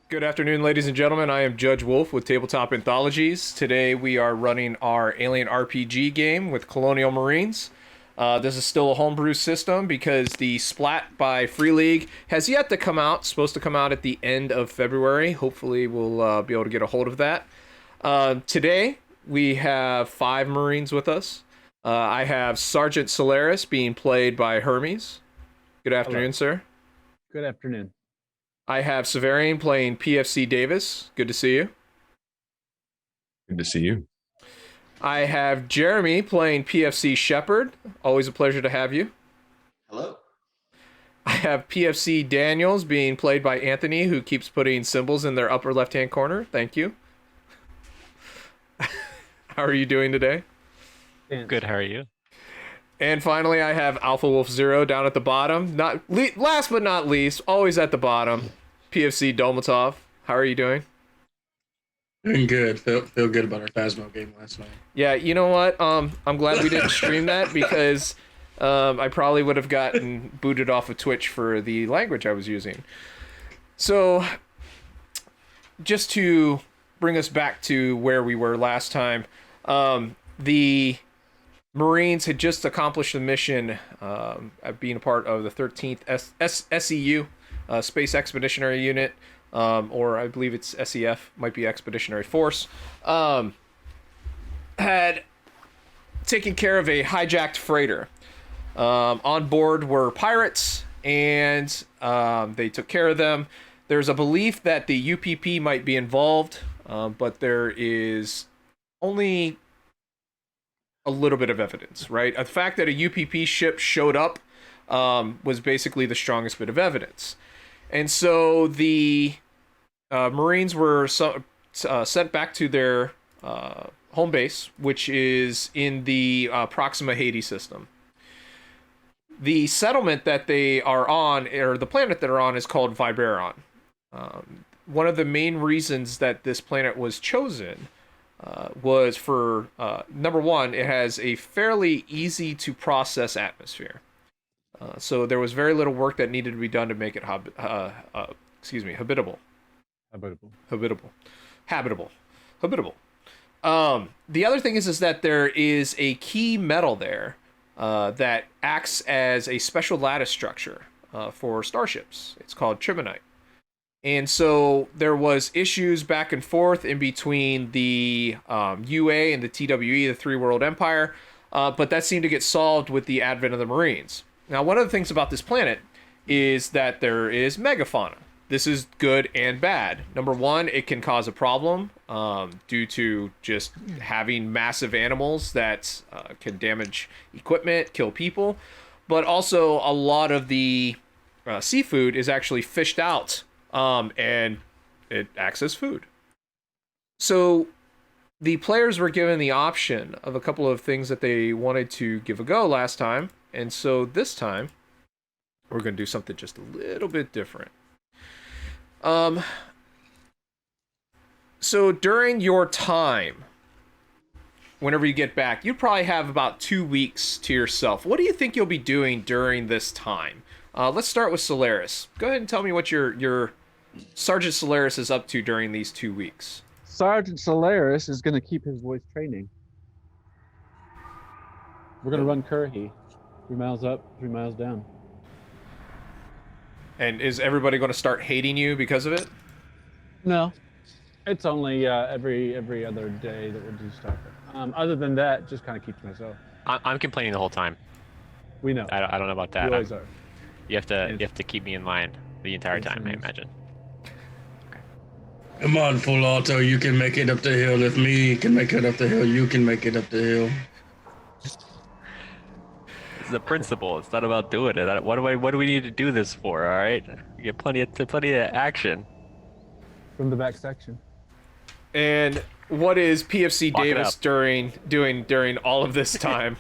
Good afternoon, ladies and gentlemen. I am Judge Wolf with Tabletop Anthologies. Today we are running our Alien RPG game with Colonial Marines. This is still a homebrew system because the Splat by Free League has yet to come out. It's supposed to come out at the end of February. Hopefully we'll be able to get a hold of that. Today we have 5 Marines with us. I have Sergeant Solaris being played by Hermes. Good afternoon, sir. Good afternoon. I have Severian playing PFC Davis. Good to see you. Good to see you. I have Jeremy playing PFC Shepard. Always a pleasure to have you. Hello. I have PFC Daniels being played by Anthony, who keeps putting symbols in their upper left-hand corner. Thank you. How are you doing today? Good, how are you? And finally, I have Alpha Wolf Zero down at the bottom. Last but not least, always at the bottom, PFC Dolmatov. How are you doing? Doing good. Feel good about our Phasmo game last night. Yeah, you know what? I'm glad we didn't stream that because I probably would have gotten booted off of Twitch for the language I was using. So, just to bring us back to where we were last time, the Marines had just accomplished the mission at being a part of the 13th SEU, Space Expeditionary Unit, or I believe it's SEF, might be Expeditionary Force, had taken care of a hijacked freighter. On board were pirates, and they took care of them. There's a belief that the UPP might be involved, but there is only a little bit of evidence, right? The fact that a UPP ship showed up was basically the strongest bit of evidence. And so the Marines were sent back to their home base, which is in the Proxima Haiti system. The settlement that they are on, or the planet that they're on, is called Viberon. One of the main reasons that this planet was chosen was for, number one, it has a fairly easy to process atmosphere. So there was very little work that needed to be done to make it habitable. The other thing is that there is a key metal there that acts as a special lattice structure for starships. It's called trimonite. And so there was issues back and forth in between the UA and the TWE, the Three World Empire, but that seemed to get solved with the advent of the Marines. Now, one of the things about this planet is that there is megafauna. This is good and bad. Number one, it can cause a problem due to just having massive animals that can damage equipment, kill people, but also a lot of the seafood is actually fished out. And it acts as food. So the players were given the option of a couple of things that they wanted to give a go last time. And so this time, we're going to do something just a little bit different. So during your time, whenever you get back, you probably have about 2 weeks to yourself. What do you think you'll be doing during this time? Let's start with Solaris. Go ahead and tell me what your Sergeant Solaris is up to during these 2 weeks. Sergeant Solaris is going to keep his voice training. We're going to run Curhi. 3 miles up, 3 miles down. And is everybody going to start hating you because of it? No. It's only every other day that we'll do stuff. Other than that, just kind of keep to myself. I'm complaining the whole time. We know. I don't know about that. You always are. You have to keep me in line the entire time, I imagine. Come on, full auto. You can make it up the hill. If me can make it up the hill, you can make it up the hill. It's the principle. It's not about doing it. What do we need to do this for? All right, you get plenty of action From the back section. And what is PFC Lock it Davis up. during all of this time?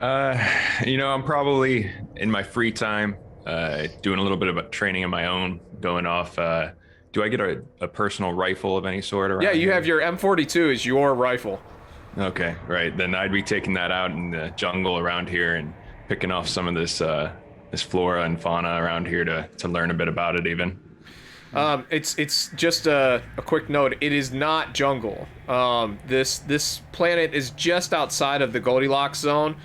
I'm probably in my free time doing a little bit of training of my own, going off. Do I get a personal rifle of any sort around Yeah, you here? have your M42 as your rifle. Okay, right. Then I'd be taking that out in the jungle around here and picking off some of this flora and fauna around here to learn a bit about it even. It's just a quick note. It is not jungle. This planet is just outside of the Goldilocks zone,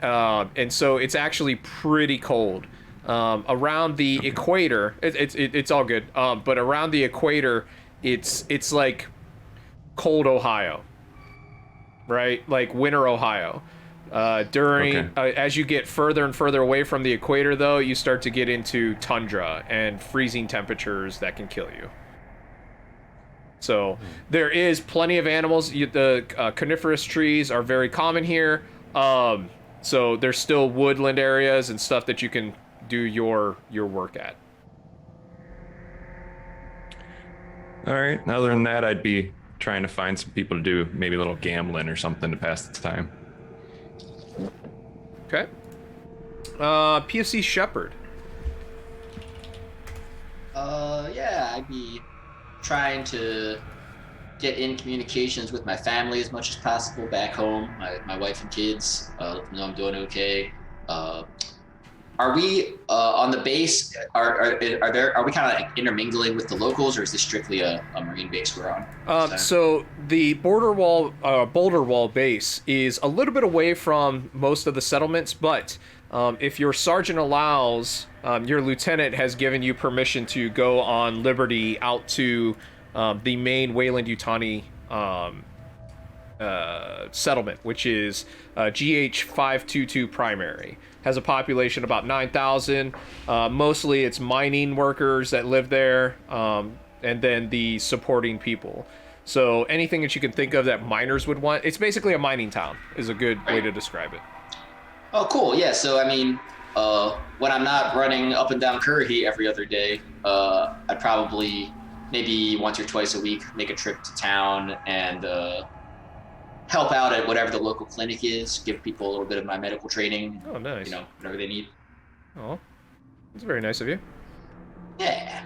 and so it's actually pretty cold. Around the equator, it's all good. But around the equator, it's like cold Ohio, right? Like winter Ohio. As you get further and further away from the equator, though, you start to get into tundra and freezing temperatures that can kill you. So there is plenty of animals. The coniferous trees are very common here. So there's still woodland areas and stuff that you can do your work at. All right. Other than that, I'd be trying to find some people to do maybe a little gambling or something to pass the time. Okay. PFC Shepherd. Yeah, I'd be trying to get in communications with my family as much as possible back home, my wife and kids. Let them know I'm doing okay. Are we on the base? Are we kind of like intermingling with the locals, or is this strictly a marine base we're on? So the Boulder Wall base is a little bit away from most of the settlements, but if your sergeant allows, your lieutenant has given you permission to go on liberty out to the main Wayland-Yutani settlement, which is GH 522 primary. Has a population about 9,000. Mostly it's mining workers that live there, and then the supporting people. So anything that you can think of that miners would want. It's basically a mining town is a good way to describe it. Oh, cool. Yeah, so I mean, when I'm not running up and down Currahee every other day, I'd probably maybe once or twice a week make a trip to town and help out at whatever the local clinic is, give people a little bit of my medical training. Oh, nice. You know, whatever they need. Oh, that's very nice of you. Yeah.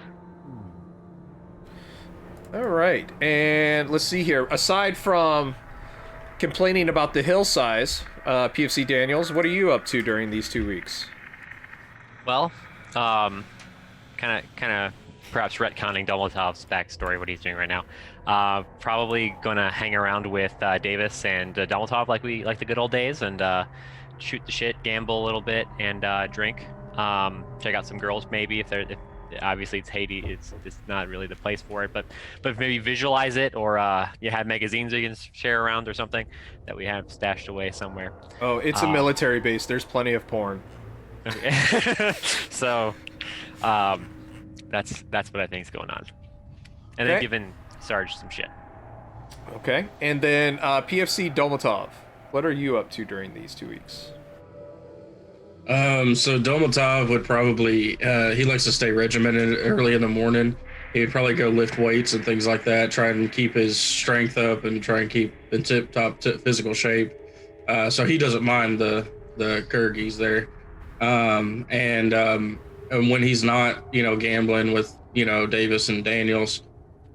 All right, and let's see here. Aside from complaining about the hill size, PFC Daniels, what are you up to during these 2 weeks? Well, kind of perhaps retconning Domotov's backstory, what he's doing right now. Probably gonna hang around with Davis and Domotov like the good old days, and shoot the shit, gamble a little bit, and drink. Check out some girls maybe if obviously it's Haiti, it's not really the place for it, but maybe visualize it, or you have magazines you can share around or something that we have stashed away somewhere. Oh, it's a military base. There's plenty of porn. Okay. So that's what I think is going on, and then giving Sarge some shit. Okay, and then PFC Domotov, what are you up to during these 2 weeks? So Domotov would probably, he likes to stay regimented early in the morning. He'd probably go lift weights and things like that, try and keep his strength up and try and keep in tip-top physical shape. So he doesn't mind the Kyrgyz there. And when he's not, gambling with, Davis and Daniels,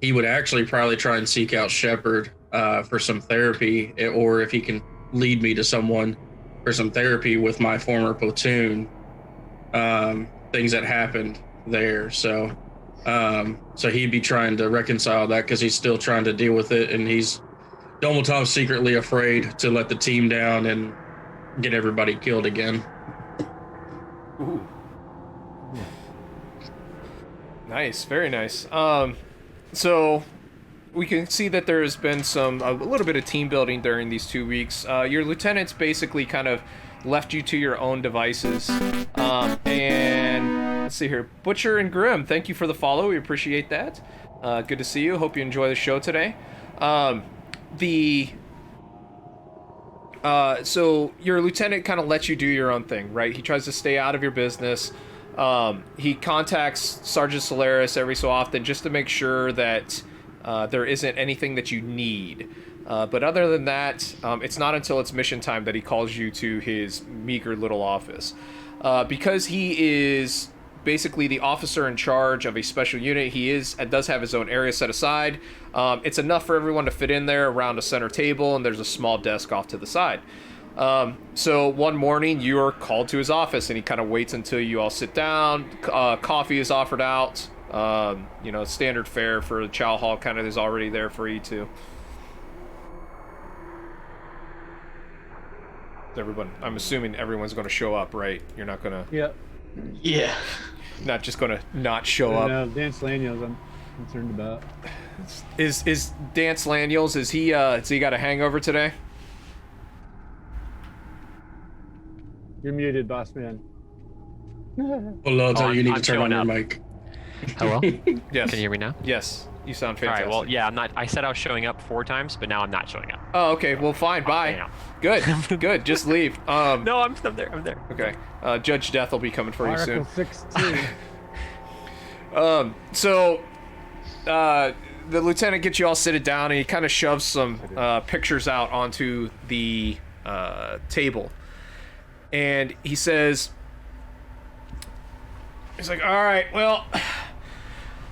he would actually probably try and seek out Shepard for some therapy, or if he can lead me to someone for some therapy with my former platoon, things that happened there. So he'd be trying to reconcile that because he's still trying to deal with it, and Domotov's secretly afraid to let the team down and get everybody killed again. Ooh. Nice, very nice. So we can see that there has been a little bit of team building during these 2 weeks. Your lieutenant's basically kind of left you to your own devices. And let's see here. Butcher and Grim, thank you for the follow. We appreciate that. Good to see you. Hope you enjoy the show today. So your lieutenant kind of lets you do your own thing, right? He tries to stay out of your business. He contacts Sergeant Solaris every so often just to make sure that there isn't anything that you need. But other than that, it's not until it's mission time that he calls you to his meager little office. Because he is basically the officer in charge of a special unit, he does have his own area set aside. It's enough for everyone to fit in there around a center table, and there's a small desk off to the side. So one morning you're called to his office, and he kind of waits until you all sit down. Coffee is offered out. Standard fare for the chow hall kind of is already there for you too. Everyone, I'm assuming everyone's going to show up, right? You're not going to, Yep. Yeah. not just going to not show I up. know, Dance Laniels I'm concerned about. Is Dance Laniels, has he got a hangover today? You're muted, boss man. Well, I'll tell you, you need I'm to turn on showing your up. mic. Hello. Yes. Can you hear me now? Yes. You sound All fantastic. right. Well, yeah. I'm not. I said I was showing up 4 times, but now I'm not showing up. Oh, okay. Well, fine. Bye. Yeah. Good. Good. Just leave. No, I'm there. I'm there. Okay. Judge Death will be coming for you soon. Article 16. The lieutenant gets you all seated down, and he kind of shoves some pictures out onto the table, and he says, he's like, all right, well,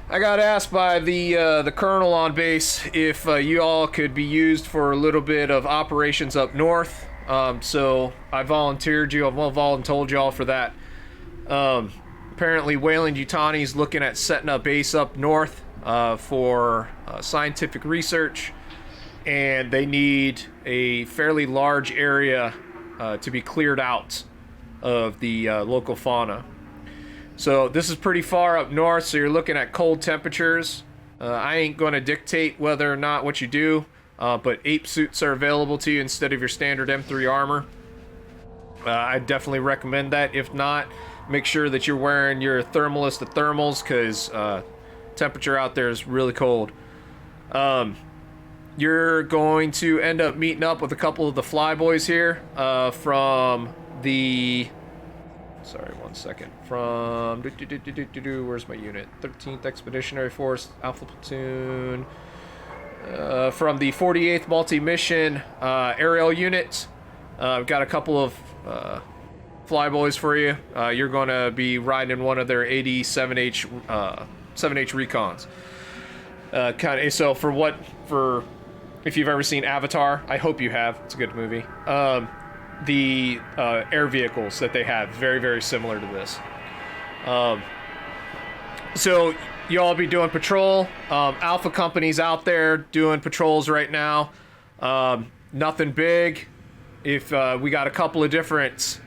I got asked by the colonel on base if you all could be used for a little bit of operations up north. So I volunteered you. I've voluntold you all for that. Apparently, Wayland Yutani's looking at setting up base up north for scientific research, and they need a fairly large area to be cleared out of the local fauna. So this is pretty far up north, so you're looking at cold temperatures. I ain't going to dictate whether or not what you do, but ape suits are available to you instead of your standard M3 armor. I definitely recommend that. If not, make sure that you're wearing your thermalist to thermals, because temperature out there is really cold. You're going to end up meeting up with a couple of the flyboys here from the... Sorry, one second. From... Where's my unit? 13th Expeditionary Force, Alpha Platoon. From the 48th Multi-Mission Aerial Unit. I've got a couple of flyboys for you. You're going to be riding in one of their 87H 7H recons. For if you've ever seen Avatar, I hope you have. It's a good movie. The air vehicles that they have, very, very similar to this. So you all be doing patrol. Alpha Company's out there doing patrols right now. Nothing big. If we got a couple of different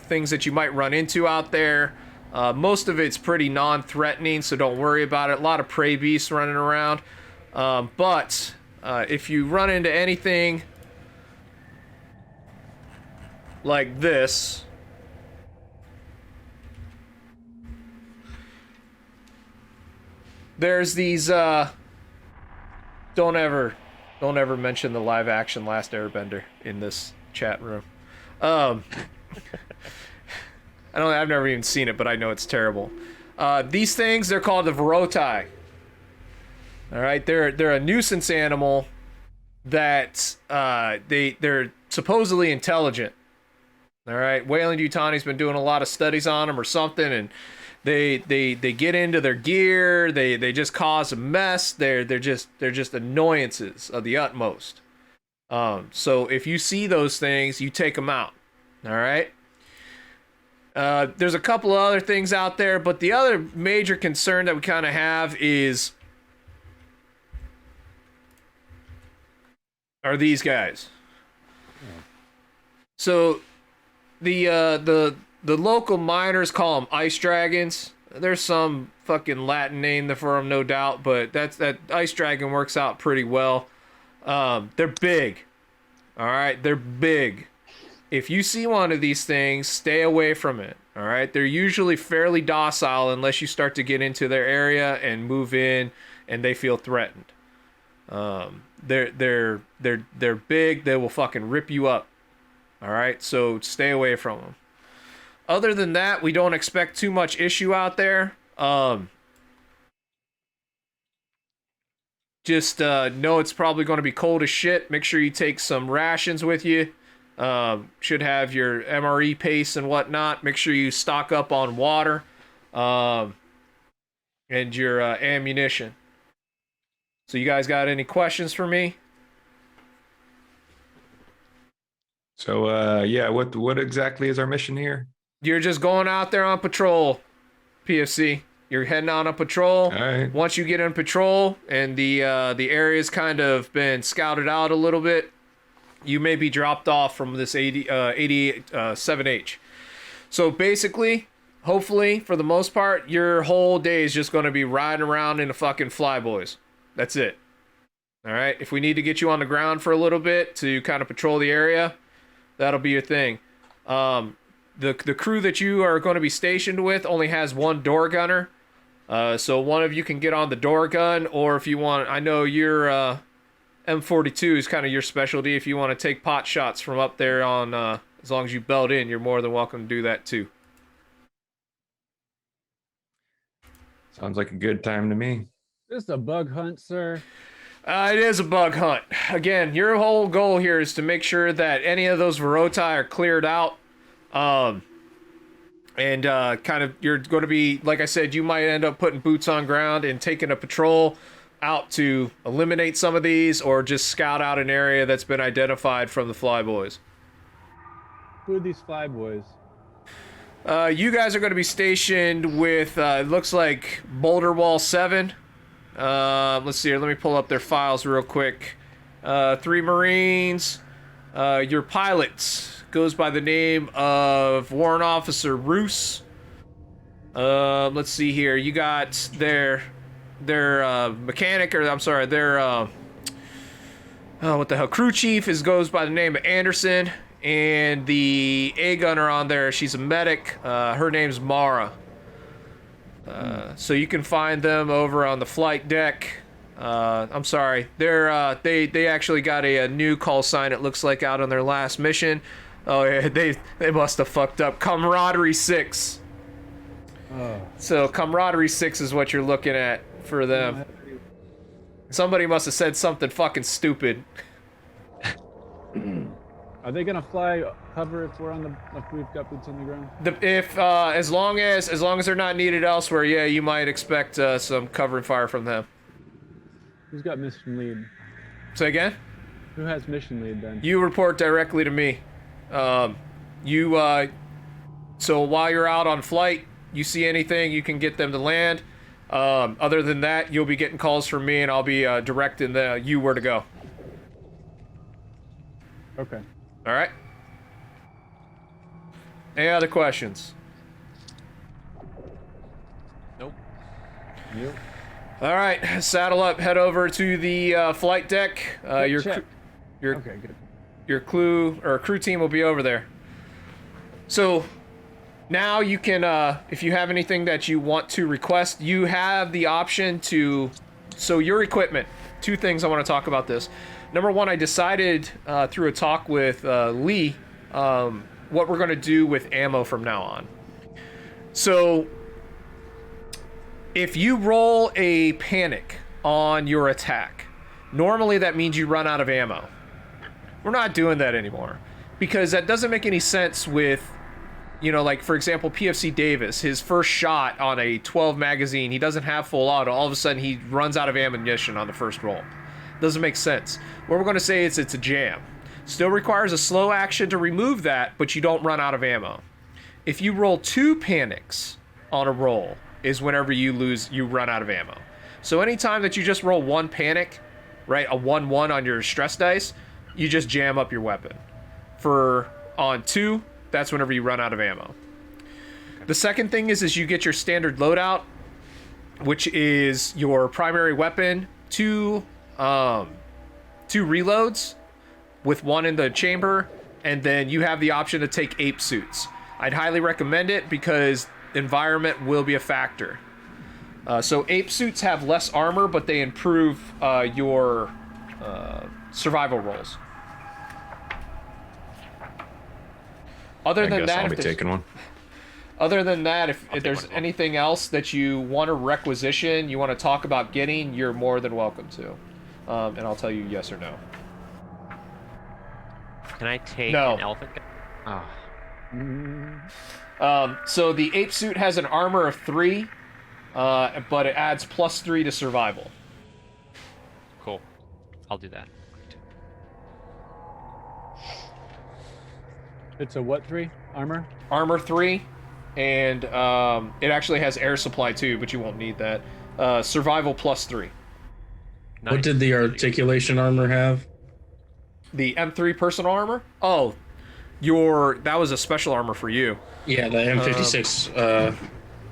things that you might run into out there. Most of it's pretty non-threatening, so don't worry about it. A lot of prey beasts running around. But if you run into anything like this, there's these don't ever mention the live action Last Airbender in this chat room. I've never even seen it, but I know it's terrible. These things, they're called the Vrotai. All right, they're a nuisance animal that they're supposedly intelligent. All right, Wayland Yutani's been doing a lot of studies on them or something, and they get into their gear. They just cause a mess. They're just annoyances of the utmost. So if you see those things, you take them out. All right. There's a couple of other things out there, but the other major concern that we kind of have are these guys. So the local miners call them ice dragons. There's some fucking Latin name for them, no doubt, but that ice dragon works out pretty well. They're big. All right, they're big. If you see one of these things, stay away from it. All right, they're usually fairly docile unless you start to get into their area and move in, and they feel threatened. They're big. They will fucking rip you up. All right, so stay away from them. Other than that, we don't expect too much issue out there. Just know it's probably going to be cold as shit. Make sure you take some rations with you. Should have your MRE pace and whatnot. Make sure you stock up on water and your ammunition. So you guys got any questions for me? So yeah, what exactly is our mission here? You're just going out there on patrol, PFC. You're heading on a patrol. All right. Once you get in patrol and the area's kind of been scouted out a little bit, you may be dropped off from this 88 7H. So basically, hopefully, for the most part, your whole day is just going to be riding around in a fucking Flyboys. That's it. All right? If we need to get you on the ground for a little bit to kind of patrol the area, that'll be your thing. The crew that you are going to be stationed with only has one door gunner. So one of you can get on the door gun, or if you want, I know your M42 is kind of your specialty. If you want to take pot shots from up there on, as long as you belt in, you're more than welcome to do that too. Sounds like a good time to me. This is a bug hunt, sir. It is a bug hunt. Again, your whole goal here is to make sure that any of those Vrotai are cleared out. And kind of, you're going to be, like I said, you might end up putting boots on ground and taking a patrol out to eliminate some of these, or just scout out an area that's been identified from the Flyboys. Who are these Flyboys? You guys are going to be stationed with, it looks like Boulder Wall 7. Let's see here. Let me pull up their files real quick. 3 Marines. Your pilots goes by the name of Warrant Officer Roos. Let's see here. You got their mechanic, or I'm sorry, their what the hell? Crew chief goes by the name of Anderson, and the A gunner on there, she's a medic. Her name's Mara. So you can find them over on the flight deck. I'm sorry, they actually got a new call sign, it looks like, out on their last mission. Oh yeah, they must have fucked up. Camaraderie 6. Oh. So Camaraderie 6 is what you're looking at for them. Somebody must have said something fucking stupid. Are they gonna fly cover if we've got boots on the ground? As long as they're not needed elsewhere, yeah, you might expect some cover and fire from them. Who's got mission lead? Say again? Who has mission lead then? You report directly to me. So while you're out on flight, you see anything, you can get them to land. Other than that, you'll be getting calls from me, and I'll be directing you where to go. Okay. All right. Any other questions? Nope. Yep. All right, saddle up, head over to the flight deck. Check. Your Okay, good. your crew team will be over there. So now you can, if you have anything that you want to request, you have the option to. So your equipment. 2 things I want to talk about this. Number 1, I decided through a talk with Lee what we're going to do with ammo from now on. So if you roll a panic on your attack, normally that means you run out of ammo. We're not doing that anymore, because that doesn't make any sense with, like, for example, PFC Davis, his first shot on a 12 magazine, he doesn't have full auto. All of a sudden, he runs out of ammunition on the first roll. Doesn't make sense. What we're going to say is it's a jam. Still requires a slow action to remove that, but you don't run out of ammo. If you roll 2 panics on a roll, is whenever you run out of ammo. So anytime that you just roll 1 panic, right, a 1-1 on your stress dice, you just jam up your weapon. On 2, that's whenever you run out of ammo. The second thing is you get your standard loadout, which is your primary weapon, 2 reloads with 1 in the chamber, and then you have the option to take ape suits. I'd highly recommend it because environment will be a factor. So ape suits have less armor, but they improve your survival rolls. Other than that, I'll be taking one. Other than that, if there's anything else that you want to requisition, you want to talk about getting, you're more than welcome to. And I'll tell you yes or no. Can I take No. an elephant gun? Oh. So the ape suit has an armor of 3, but it adds +3 to survival. Cool. I'll do that. It's a what 3? Armor? Armor 3, and it actually has air supply too, but you won't need that. Survival +3. What did the articulation armor have? The M3 personal armor? Oh, that was a special armor for you. Yeah, the M56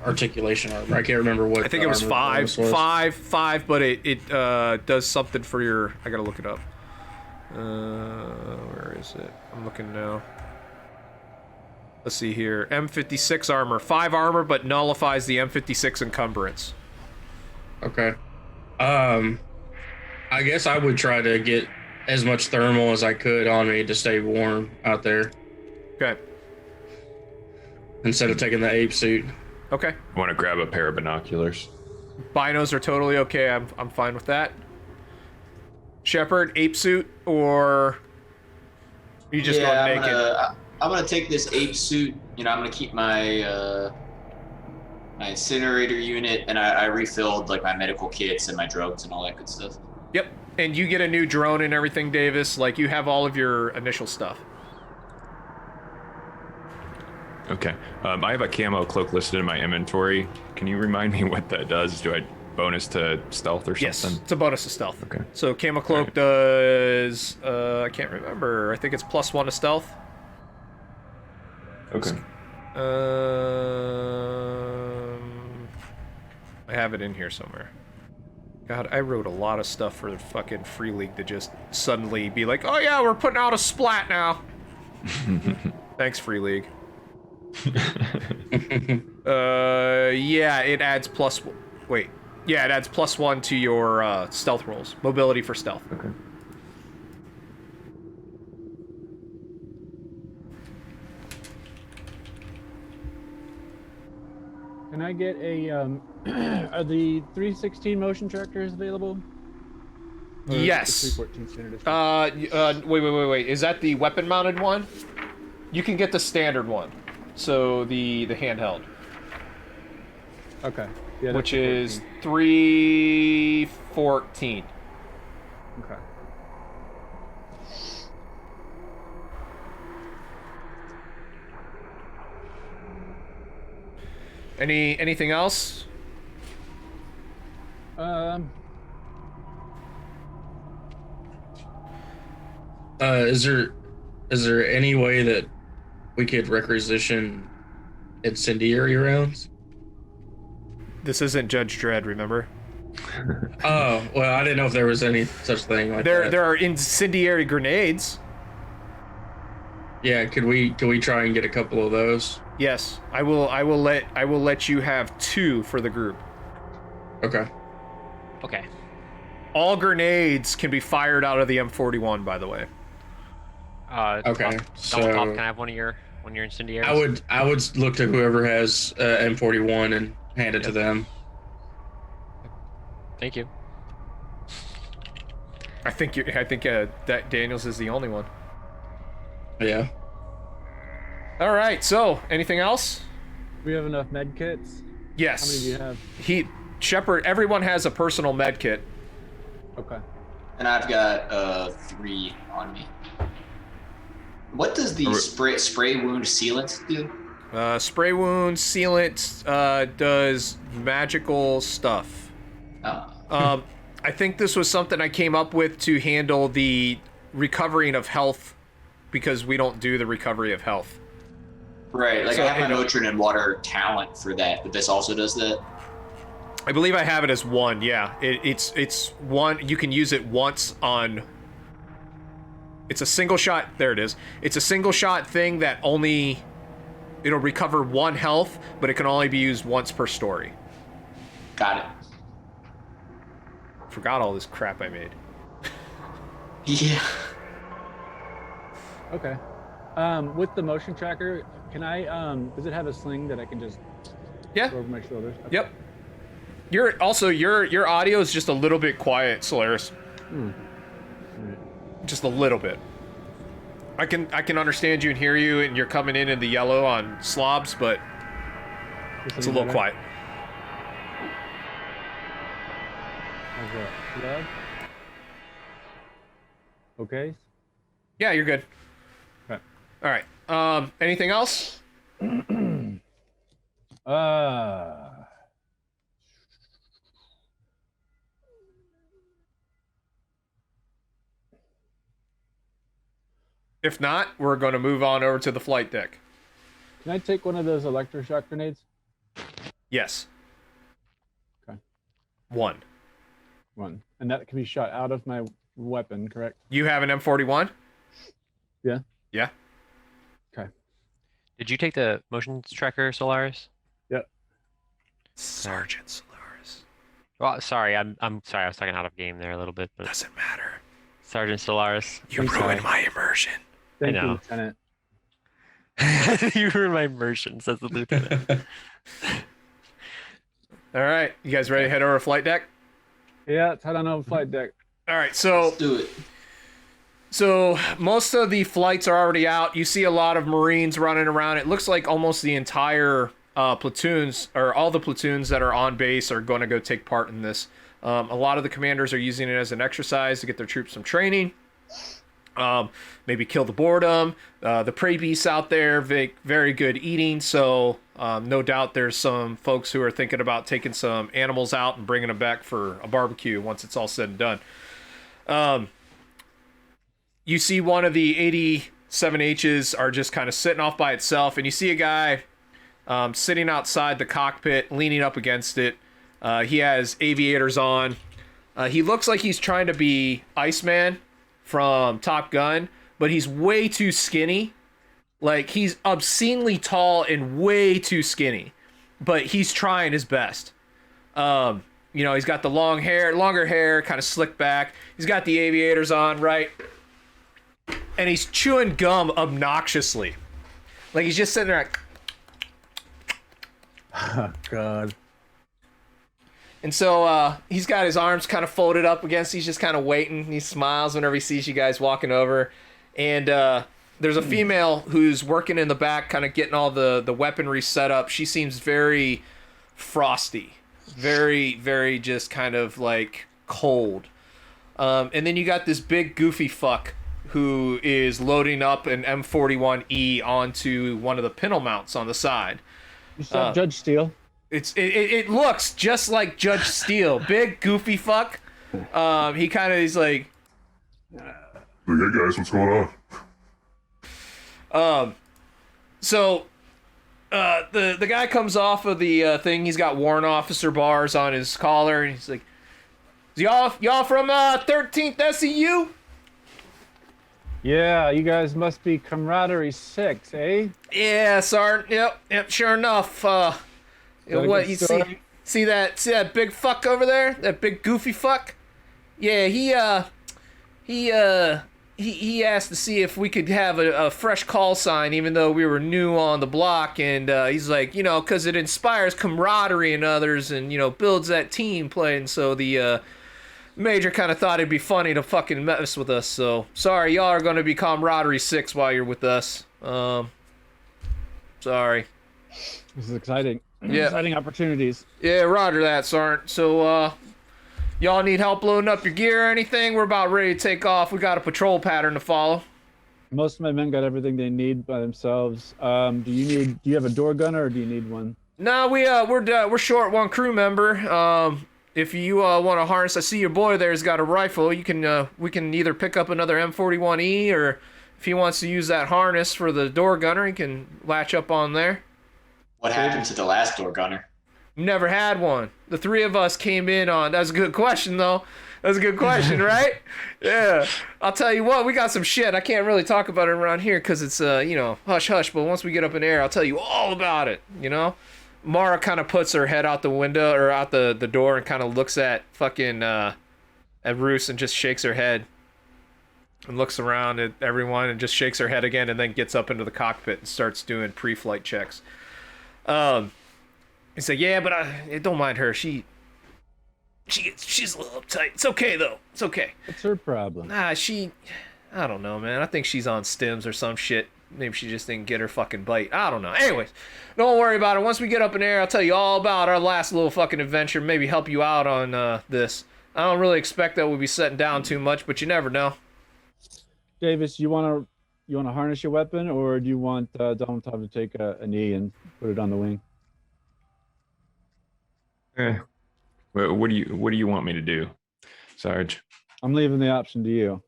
articulation armor. I can't remember what. I think it was five, but it does something for your. I gotta look it up. Where is it? I'm looking now. Let's see here. M56 armor, 5 armor, but nullifies the M56 encumbrance. Okay. I guess I would try to get as much thermal as I could on me to stay warm out there. Okay. Instead of taking the ape suit. Okay. I want to grab a pair of binoculars. Binos are totally okay. I'm fine with that. Shepard, ape suit, or you just going naked? I'm gonna take this ape suit. You know, I'm gonna keep my my incinerator unit, and I refilled like my medical kits and my drugs and all that good stuff. Yep. And you get a new drone and everything, Davis. Like, you have all of your initial stuff. Okay. I have a camo cloak listed in my inventory. Can you remind me what that does? Do I bonus to stealth or something? Yes, it's a bonus to stealth. Okay. So camo cloak does I can't remember. I think it's +1 to stealth. Okay. I have it in here somewhere. God, I wrote a lot of stuff for the fucking Free League to just suddenly be like, oh yeah, we're putting out a splat now. Thanks, Free League. Yeah, it adds it adds +1 to your stealth rolls. Mobility for stealth. Okay. Can I get a are the 316 motion trackers available? Or Yes. the 314 standard? Wait. Is that the weapon mounted one? You can get the standard one. So the handheld. Okay. Yeah, that's Which the is 14. 314. Okay. Anything else? Is there any way that we could requisition incendiary rounds? This isn't Judge Dredd, remember? Oh, well, I didn't know if there was any such thing like that. There are incendiary grenades. Yeah, could we try and get a couple of those? Yes, I will let you have 2 for the group. Okay. Okay. All grenades can be fired out of the M41, by the way. Okay, so Double Top, can I have one of your incendiaries? I would look to whoever has M41 and hand it to them. Thank you. I think that Daniels is the only one. Yeah. All right. So, anything else? We have enough med kits. Yes. How many do you have? Shepard. Everyone has a personal med kit. Okay. And I've got 3 on me. What does the spray wound sealant do? Spray wound sealant does magical stuff. Oh. I think this was something I came up with to handle the recovering of health, because we don't do the recovery of health. Right, like So I have my Notrin and Water talent for that, but this also does that? I believe I have it as 1, yeah. It's 1, you can use it once on... It's a single shot, there it is. It's a single shot thing that it'll recover 1 health, but it can only be used once per story. Got it. Forgot all this crap I made. Yeah. Okay. With the motion tracker, can I does it have a sling that I can just Yeah. throw over my shoulders? Okay. Yep. Your audio is just a little bit quiet, Solaris. Just a little bit. I can understand you and hear you, and you're coming in the yellow on slobs, but it's a little quiet. How's that? Loud? Okay. Yeah, you're good. Okay. All right. Anything else? Uh, If not, we're going to move on over to the flight deck. can I take one of those electroshock grenades? Yes. Okay. One. One. And that can be shot out of my weapon, correct? You have an M41? Yeah. Yeah. Okay. Did you take the motion tracker, Solaris? Yep. Sergeant Solaris. Well, sorry, I'm sorry, I was talking out of game there a little bit, but Doesn't matter. Sergeant Solaris. You ruined my immersion. Thank I you, know. Lieutenant. You were my immersion, says the lieutenant. All right. You guys ready to head over to flight deck? Yeah, let's head on over flight deck. All right. So Let's do it. So most of the flights are already out. You see a lot of Marines running around. It looks like almost the entire platoons, or all the platoons that are on base, are going to go take part in this. A lot of the commanders are using it as an exercise to get their troops some training. Maybe kill the boredom. The prey beasts out there, very good eating. So no doubt there's some folks who are thinking about taking some animals out and bringing them back for a barbecue once it's all said and done. You see one of the 87Hs are just kind of sitting off by itself, and you see a guy sitting outside the cockpit, leaning up against it. He has aviators on. He looks like he's trying to be Iceman from Top Gun, but he's way too skinny. Like, he's obscenely tall and way too skinny, but he's trying his best. He's got the longer hair, kind of slicked back. He's got the aviators on, right? And he's chewing gum obnoxiously. Like, he's just sitting there like... Oh, God. And so he's got his arms kind of folded up against, he's just kind of waiting. He smiles whenever he sees you guys walking over. And there's a female who's working in the back, kind of getting all the weaponry set up. She seems very frosty. Very, very just kind of like cold. And then you got this big goofy fuck who is loading up an M41E onto one of the pintle mounts on the side. You saw Judge Steele? It looks just like Judge Steele. Big goofy fuck. He's like, Hey guys, what's going on? So the guy comes off of the thing. He's got warrant officer bars on his collar, and he's like, y'all from 13th SEU? Yeah, you guys must be Camaraderie 6, eh? Yeah, Sergeant. Yep. Sure enough. What you story? see that big fuck over there? That big goofy fuck? Yeah, he asked to see if we could have a fresh call sign, even though we were new on the block, and he's like, because it inspires camaraderie in others, and builds that team play, and so the Major kind of thought it'd be funny to fucking mess with us. So sorry, y'all are going to be Camaraderie 6 while you're with us. Sorry. This is exciting. Yeah. Exciting opportunities. Yeah, roger that, Sergeant. So, y'all need help loading up your gear or anything? We're about ready to take off. We got a patrol pattern to follow. Most of my men got everything they need by themselves. Do you have a door gunner, or do you need one? No, we're short one crew member. If you want to harness, I see your boy there's got a rifle. We can either pick up another M41E, or if he wants to use that harness for the door gunner, he can latch up on there. What happened to the last door gunner? Never had one. The three of us came in on... That's a good question, though. That's a good question, right? Yeah. I'll tell you what, we got some shit. I can't really talk about it around here because it's, hush hush. But once we get up in the air, I'll tell you all about it, Mara kind of puts her head out the window, or out the door, and kind of looks at fucking... at Roos and just shakes her head. And looks around at everyone and just shakes her head again, and then gets up into the cockpit and starts doing pre-flight checks. He's like, yeah, but don't mind her. She's a little uptight. It's okay though. It's okay. What's her problem? I don't know, man. I think she's on stims or some shit. Maybe she just didn't get her fucking bite. I don't know. Anyways, don't worry about it. Once we get up in there, I'll tell you all about our last little fucking adventure. Maybe help you out on this. I don't really expect that we'll be setting down too much, but you never know. Davis, you want to harness your weapon, or do you want Donald to take a knee and put it on the wing? What do you want me to do, Sarge? I'm leaving the option to you.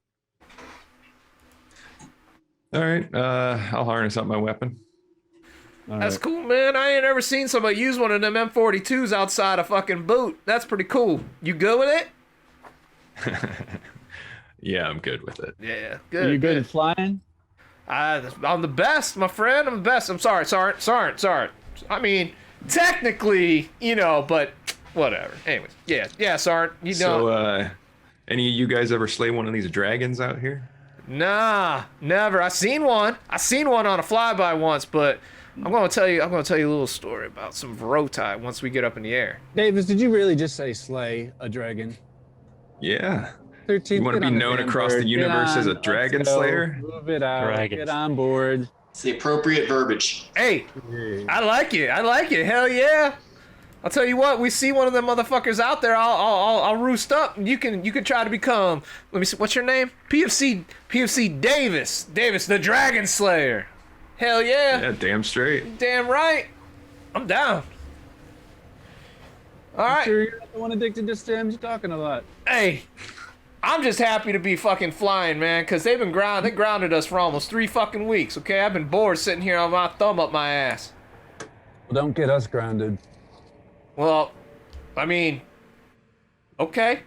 All right, I'll harness up my weapon. All That's right. cool, man. I ain't ever seen somebody use one of them M42s outside a fucking boot. That's pretty cool. You good with it? Yeah, I'm good with it. Yeah, Are good. you good at flying? I'm the best, my friend. I'm the best. I'm sorry. I mean, technically, but whatever. Anyways, yeah, Sarge. So, any of you guys ever slay one of these dragons out here? Nah, never. I seen one on a flyby once, but I'm gonna tell you a little story about some Vrotai once we get up in the air. Davis, did you really just say slay a dragon? Yeah. 13. You want to be known across the universe as a dragon slayer? Move it out. Dragons. Get on board. It's the appropriate verbiage. Hey, I like it. Hell yeah. I'll tell you what. We see one of them motherfuckers out there. I'll roost up. You can try to become. Let me see. What's your name? PFC Davis. Davis the Dragon Slayer. Hell yeah. Yeah, damn straight. Damn right. I'm down. All right. Sure you're not the one addicted to stems? You're talking a lot. Hey, I'm just happy to be fucking flying, man, because they grounded us for almost 3 fucking weeks, okay? I've been bored sitting here on my thumb up my ass. Well, don't get us grounded. Well, I mean, okay.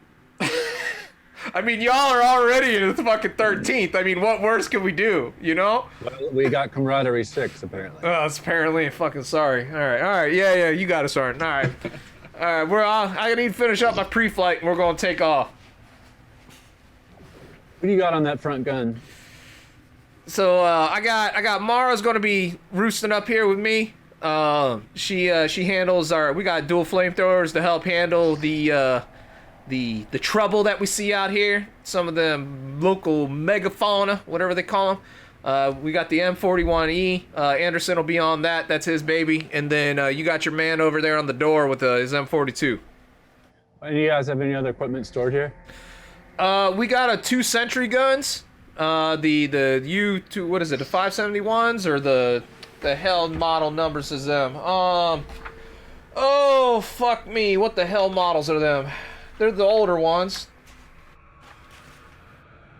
I mean, y'all are already in the fucking 13th. I mean, what worse can we do, Well, we got camaraderie 6, apparently. Oh, it's apparently fucking sorry. All right, yeah, you got us, Sergeant. All right. All right, I need to finish up my pre-flight, and we're going to take off. What do you got on that front gun? So I got Mara's gonna be roosting up here with me. She handles we got dual flamethrowers to help handle the trouble that we see out here. Some of the local megafauna, whatever they call them. We got the M41E. Anderson will be on that. That's his baby. And then you got your man over there on the door with his M42. Do you guys have any other equipment stored here? We got 2 sentry guns. The U2, what is it? The 571s or the hell model numbers is them? Oh fuck me! What the hell models are them? They're the older ones.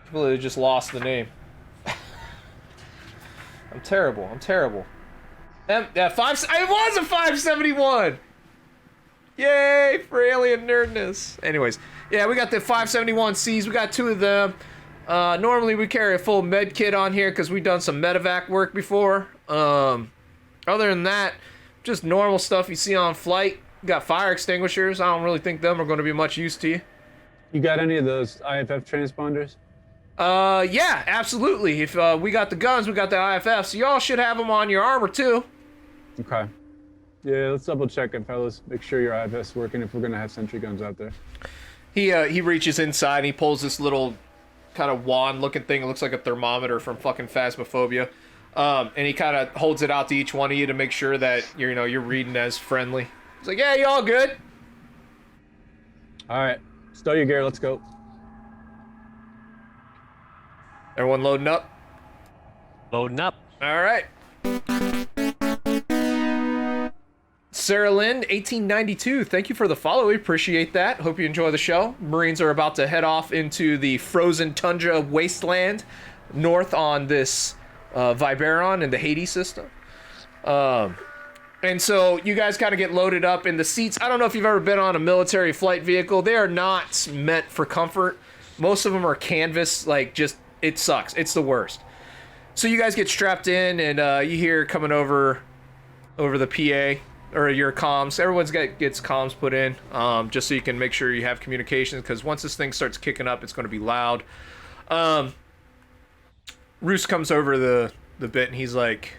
Completely just lost the name. I'm terrible. It was a 571. Yay for alien nerdness. Anyways. Yeah, we got the 571Cs. We got 2 of them. Normally we carry a full med kit on here because we've done some medevac work before. Other than that, just normal stuff you see on flight. We got fire extinguishers. I don't really think them are going to be much use to you. You got any of those IFF transponders? Yeah, absolutely. If we got the guns, we got the IFF, so y'all should have them on your armor too. Okay. Yeah, let's double check it, fellas. Make sure your IFF's working if we're going to have sentry guns out there. He reaches inside and he pulls this little kind of wand looking thing. It looks like a thermometer from fucking Phasmophobia. And he kind of holds it out to each one of you to make sure that you're reading as friendly. He's like, yeah, y'all good? All right. Stow your gear. Let's go. Everyone loading up? Loading up. All right. Sarah Lynn, 1892, thank you for the follow. We appreciate that. Hope you enjoy the show. Marines are about to head off into the frozen tundra wasteland north on this Viberon in the Hades system. And so you guys kind of get loaded up in the seats. I don't know if you've ever been on a military flight vehicle. They are not meant for comfort. Most of them are canvas, it sucks. It's the worst. So you guys get strapped in and you hear coming over the PA. Or your comms. Everyone's gets comms put in, just so you can make sure you have communications, because once this thing starts kicking up, it's going to be loud. Roos comes over the bit, and he's like,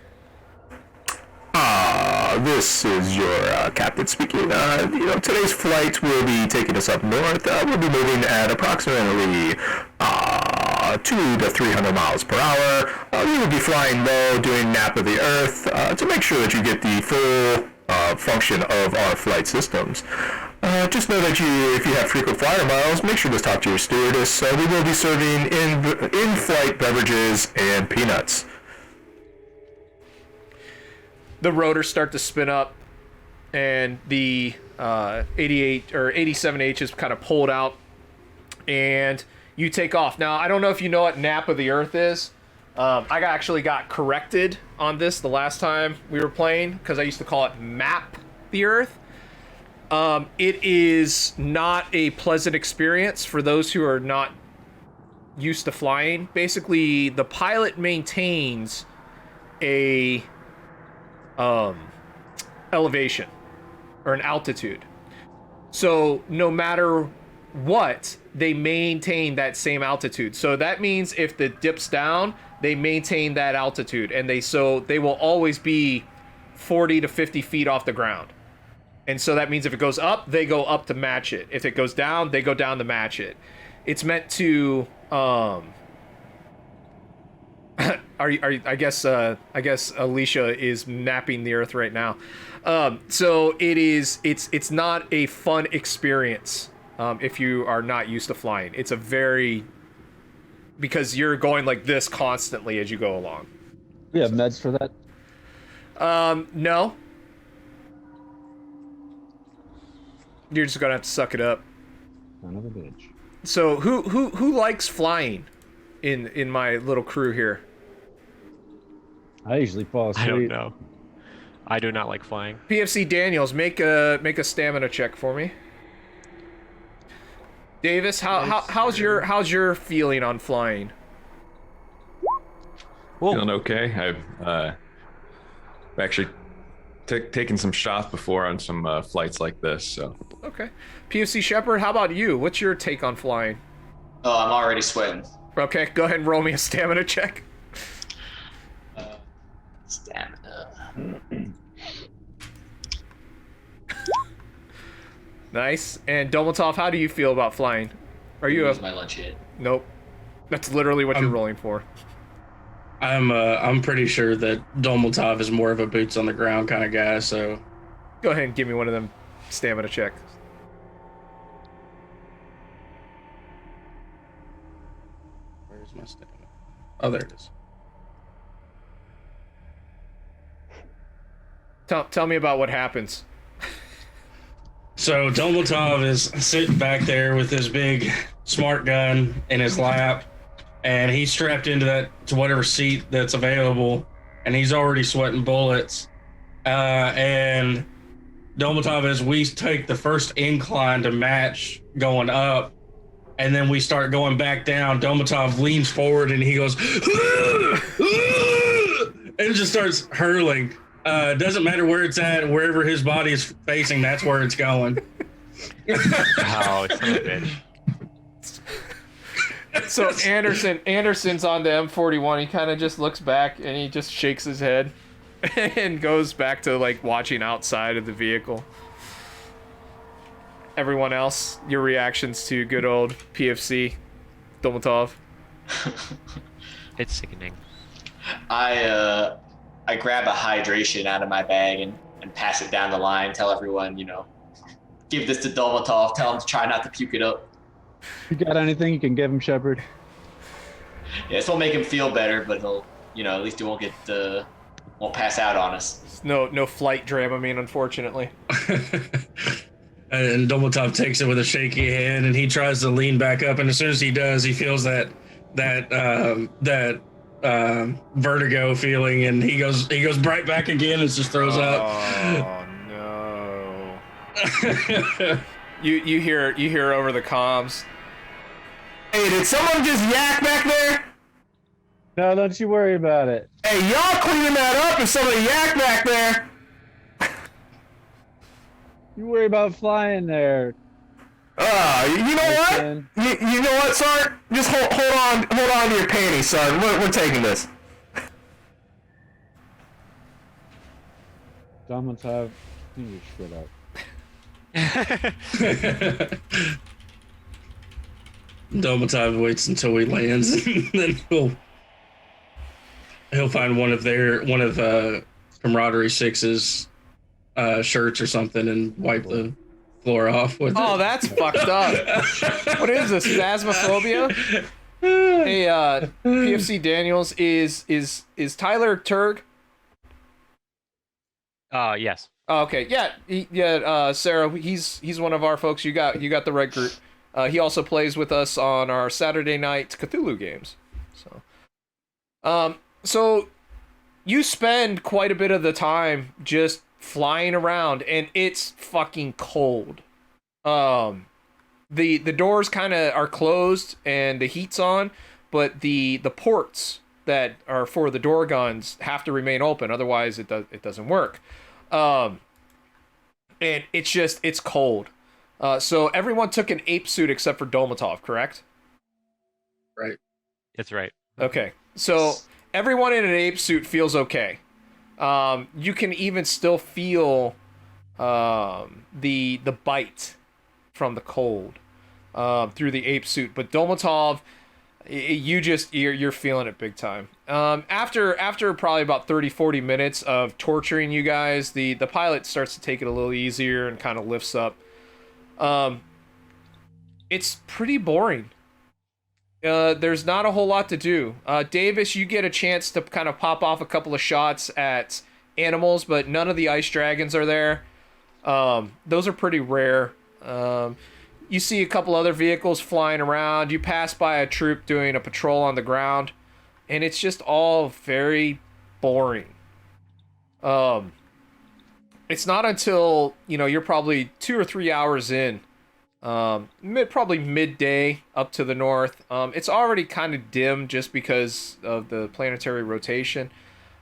This is your captain speaking. Today's flight will be taking us up north. We'll be moving at approximately 200 to 300 miles per hour. We will be flying low, doing nap of the earth, to make sure that you get the full function of our flight systems. Just know that if you have frequent flyer miles, make sure to talk to your stewardess. We will be serving in-flight beverages and peanuts. the rotors start to spin up, and the 88 or 87H is kind of pulled out, and you take off. Now, I don't know if you know what Nap of the Earth is. Actually got corrected on this the last time we were playing because I used to call it Map the Earth. It is not a pleasant experience for those who are not used to flying. Basically, the pilot maintains a elevation or an altitude. So no matter what, they maintain that same altitude. So that means if the dips down, they maintain that altitude, and they will always be 40 to 50 feet off the ground. And so that means if it goes up, they go up to match it. If it goes down, they go down to match it. It's meant to I guess Alicia is mapping the Earth right now. So it's not a fun experience if you are not used to flying. It's a very, because you're going like this constantly as you go along. We have meds for that. No. You're just gonna have to suck it up. Son of a bitch. So who likes flying in my little crew here? I usually fall asleep. I don't know. I do not like flying. PFC Daniels, make a stamina check for me. Davis, how's your feeling on flying? Feeling okay. I've actually taken some shots before on some flights like this, so. Okay. PFC Shepard, how about you? What's your take on flying? Oh, I'm already sweating. Okay, go ahead and roll me a stamina check. Stamina. Nice. And Domotov, how do you feel about flying? Are you Use my lunch yet? Nope. That's literally what you're rolling for. I'm pretty sure that Dolmotov is more of a boots on the ground kind of guy, so Go ahead and give me one of them stamina checks. where's my stamina? Oh, there it is. Tell me about what happens. So Dolmotov is sitting back there with his big smart gun in his lap, and he's strapped into whatever seat that's available, and he's already sweating bullets. And Dolmotov, as we take the first incline to match going up, and then we start going back down, Dolmotov leans forward and he goes, and just starts hurling. Doesn't matter where it's at, wherever his body is facing, that's where it's going. Oh, son of a bitch. So Anderson's on the M41. He kind of just looks back and he just shakes his head and goes back to like watching outside of the vehicle. Everyone else, your reactions to good old PFC Domotov? It's sickening. I grab a hydration out of my bag and pass it down the line. Tell everyone, give this to Dolmatov. Tell him to try not to puke it up. You got anything you can give him, Shepard? Yeah, this will make him feel better, but he'll, at least he won't pass out on us. No flight Dramamine, unfortunately. And Dolmatov takes it with a shaky hand, and he tries to lean back up. And as soon as he does, he feels that vertigo feeling, and he goes right back again and just throws up. Oh no! You hear over the comms. Hey, did someone just yak back there? No, don't you worry about it. Hey, y'all cleaning that up if somebody yak back there. You worry about flying there. You know what? Son. You know what, Sark? Just hold on to your panties, son. We're taking this. Domotov, you shut up. Dolmatov waits until he lands, and then he'll find one of Camaraderie 6's shirts or something and wipe the floor off with Oh, it. that's fucked up. What is this? Phasmophobia? Hey, PFC Daniels, is Tyler Turg? Yes. Oh, okay, yeah. Sarah, he's one of our folks. You got the right group. He also plays with us on our Saturday night Cthulhu games. So you spend quite a bit of the time just flying around, and it's fucking cold. The doors kind of are closed and the heat's on, but the ports that are for the door guns have to remain open, otherwise it doesn't work. And it's cold. So everyone took an ape suit except for Dolmatov, correct? Right. That's right. Okay. So everyone in an ape suit feels okay. You can even still feel the bite from the cold through the ape suit, but Dolmatov, you're feeling it big time. After probably about 30-40 minutes of torturing you guys, the pilot starts to take it a little easier and kind of lifts up. It's pretty boring. There's not a whole lot to do. Davis, you get a chance to kind of pop off a couple of shots at animals, but none of the ice dragons are there. Those are pretty rare. You see a couple other vehicles flying around. You pass by a troop doing a patrol on the ground, and it's just all very boring. It's not until, you're probably 2 or 3 hours in, probably midday up to the north. It's already kind of dim just because of the planetary rotation.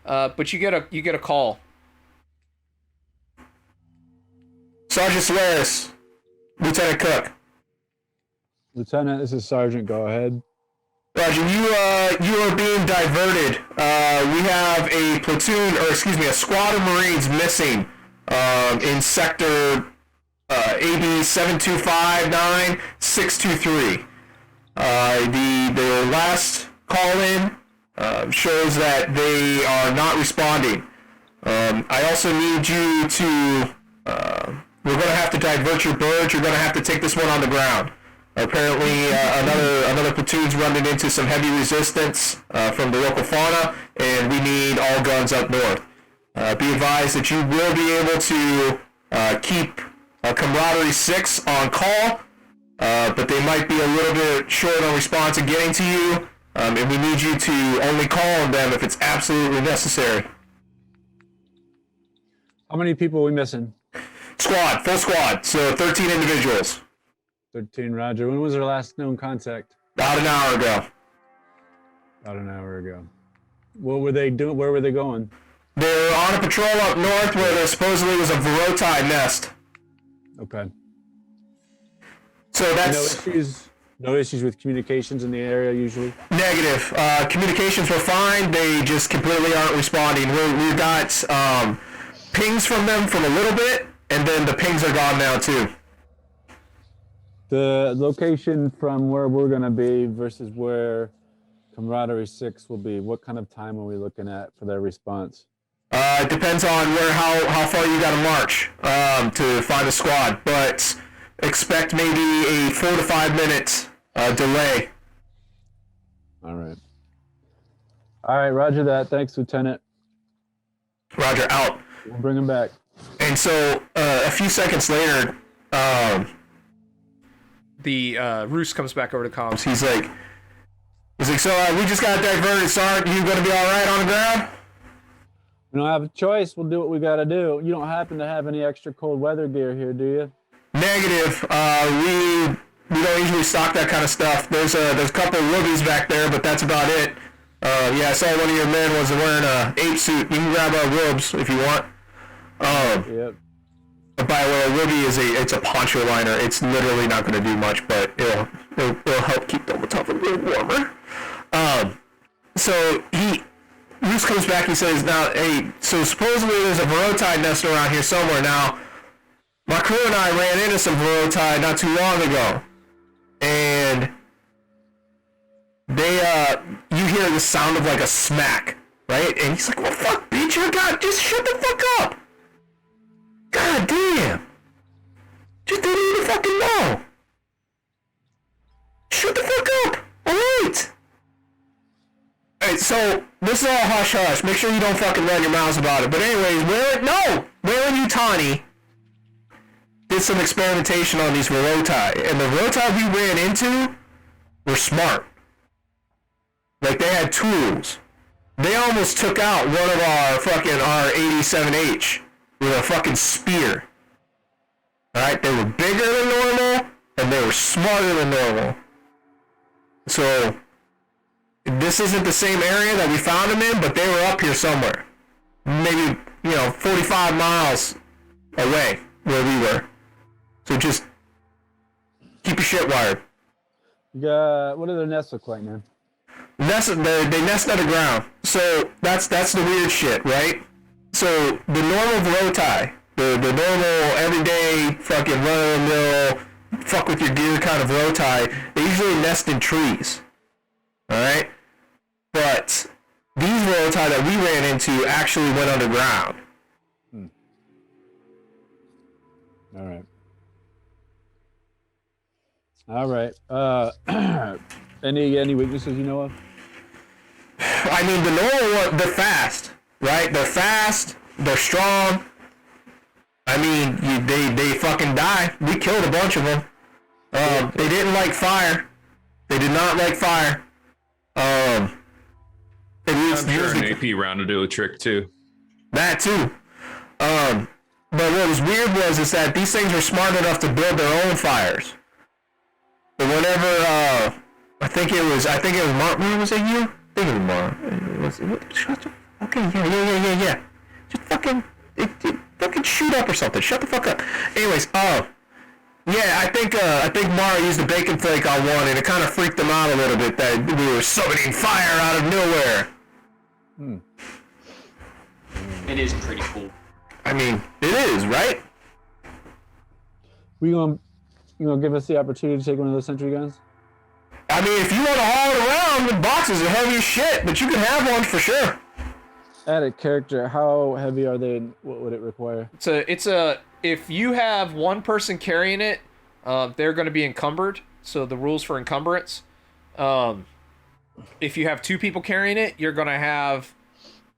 But you get a call. Sergeant Solaris, Lieutenant Cook. Lieutenant, this is Sergeant. Go ahead. Roger, you are being diverted. We have a platoon, or excuse me, a squad of Marines missing in sector AB 7259623. The last call in shows that they are not responding. I also need you to. We're going to have to divert your birds. You're going to have to take this one on the ground. Apparently, another platoon's running into some heavy resistance from the local fauna, and we need all guns up north. Be advised that you will be able to keep Camaraderie 6 on call, but they might be a little bit short on response in getting to you, and we need you to only call on them if it's absolutely necessary. How many people are we missing? Squad, full squad, so 13 individuals. 13, Roger. When was our last known contact? About an hour ago. About an hour ago. What were they doing? Where were they going? They were on a patrol up north where there supposedly was a Vrotai nest. Okay. So that's... No issues with communications in the area usually? Negative. Communications were fine. They just completely aren't responding. We got pings from them from a little bit, and then the pings are gone now too. The location from where we're going to be versus where Camaraderie 6 will be, what kind of time are we looking at for their response? It depends on how far you got to march to find a squad, but expect maybe a 4 to 5 minute delay. All right, roger that. Thanks, Lieutenant. Roger, out. We'll bring him back. And so a few seconds later, the Roos comes back over to comms. He's like, so we just got diverted, Sergeant. You gonna be all right on the ground? We don't have a choice. We'll do what we got to do. You don't happen to have any extra cold weather gear here, do you? Negative. We don't usually stock that kind of stuff. There's a couple of rubies back there, but that's about it. Yeah, I saw one of your men was wearing a ape suit. You can grab our robes if you want. Yep. By the way, a ruby it's a poncho liner. It's literally not going to do much, but it'll help keep the top a little warmer. So Roos comes back and says, now, hey, so supposedly there's a Vrotai nest around here somewhere. Now, my crew and I ran into some Vrotai not too long ago, and you hear the sound of like a smack, right? And he's like, well, fuck, bitch, you got, just shut the fuck up. God damn. Just didn't even fucking know. Shut the fuck up. Alright. so this is all hush hush. Make sure you don't fucking run your mouths about it. But anyways, Whale and Utani did some experimentation on these Vrotai, and the Vrotai we ran into were smart. Like, they had tools. They almost took out one of our 87H with a fucking spear. Alright, they were bigger than normal, and they were smarter than normal. So, this isn't the same area that we found them in, but they were up here somewhere. Maybe, 45 miles away where we were. So just keep your shit wired. What do their nests look like, man? They nest underground. So that's the weird shit, right? So the normal Vrotai, the normal everyday fucking run-of-the-mill, fuck with your gear kind of Vrotai, they usually nest in trees. Alright? But these Vrotai that we ran into actually went underground. All right. Any weaknesses you know of? I mean, the normal one, they're fast, right? They're fast, they're strong. I mean, they fucking die. We killed a bunch of them. They didn't like fire. They did not like fire. I'm sure an AP round to do a trick too. That too. But what was weird is that these things were smart enough to build their own fires. But whenever, I think it was Mark, was it you? I think it was Mark. Okay, yeah. Just fucking shoot up or something. Shut the fuck up. Anyways, yeah, I think Mara used the bacon flake on one, and it kind of freaked them out a little bit that we were summoning fire out of nowhere. It is pretty cool. I mean, it is, right? You gonna give us the opportunity to take one of those sentry guns? I mean, if you want to haul it around, the boxes are heavy as shit, but you can have one for sure. Add a character. How heavy are they, and what would it require? If you have one person carrying it, they're going to be encumbered. So the rules for encumbrance. If you have two people carrying it, you're going to have,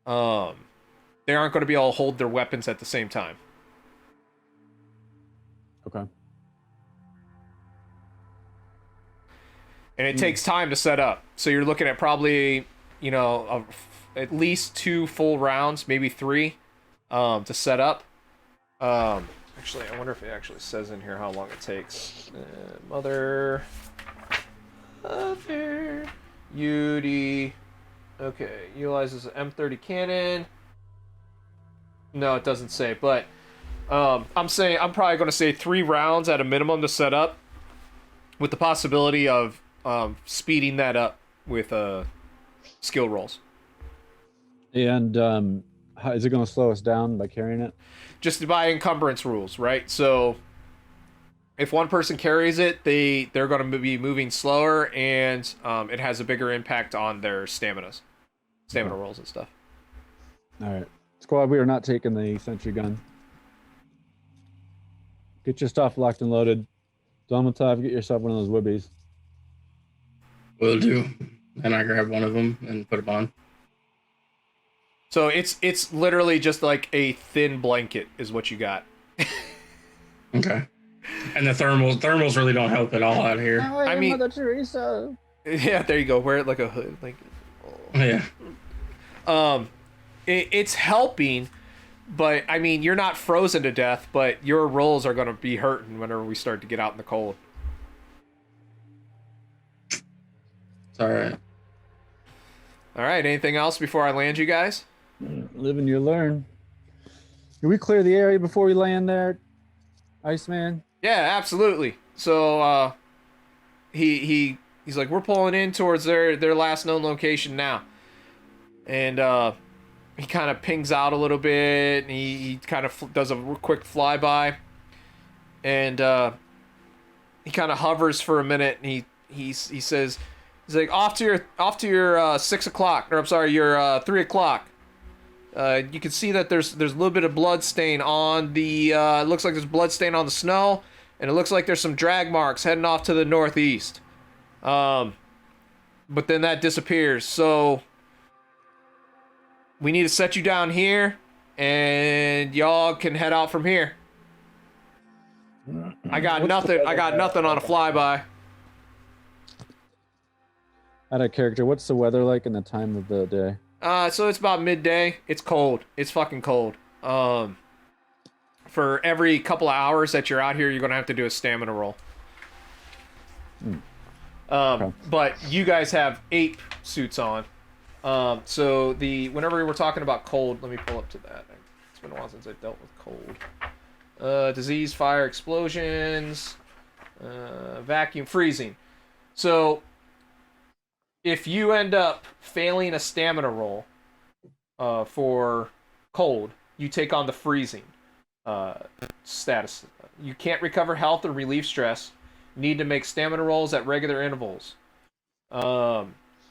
they aren't going to be able to hold their weapons at the same time. Okay. And it takes time to set up. So you're looking at probably, at least 2 full rounds, maybe 3, to set up. Actually, I wonder if it actually says in here how long it takes. Mother, UD. Okay, utilizes an M30 cannon. No, it doesn't say, but I'm probably going to say 3 rounds at a minimum to set up, with the possibility of speeding that up with skill rolls. And how is it going to slow us down by carrying it? Just by encumbrance rules, right? So if one person carries it, they're going to be moving slower, and it has a bigger impact on their stamina rolls and stuff. All right, squad, we are not taking the sentry gun. Get your stuff locked and loaded. Domitov, get yourself one of those wibbies. Will do. And I grab one of them and put it on. So it's literally just like a thin blanket is what you got. Okay. And the thermals really don't help at all out here. Oh, I mean, Mother Teresa. Yeah, there you go. Wear it like a hood, like. Yeah. It's helping, but I mean, you're not frozen to death, but your rolls are going to be hurting whenever we start to get out in the cold. It's all right. All right. Anything else before I land you guys? Live and you learn. Can we clear the area before we land there, Iceman? Yeah, absolutely. So he's like, we're pulling in towards their last known location now, and he kind of pings out a little bit, and he kind of does a quick flyby, and he kind of hovers for a minute, and he says, he's like, off to your 6 o'clock, or I'm sorry, your 3 o'clock. You can see that there's a little bit of blood stain on the it looks like there's blood stain on the snow, and it looks like there's some drag marks heading off to the northeast. But then that disappears. So we need to set you down here, and y'all can head out from here. I got nothing. I got nothing on a flyby. Out of character, what's the weather like in the time of the day? So it's about midday. It's cold. It's fucking cold. For every couple of hours that you're out here, you're gonna have to do a stamina roll. Okay. But you guys have ape suits on. So whenever we're talking about cold, let me pull up to that. It's been a while since I dealt with cold. Disease, fire, explosions, vacuum, freezing. So if you end up failing a stamina roll for cold, you take on the freezing status. You can't recover health or relieve stress. Need to make stamina rolls at regular intervals.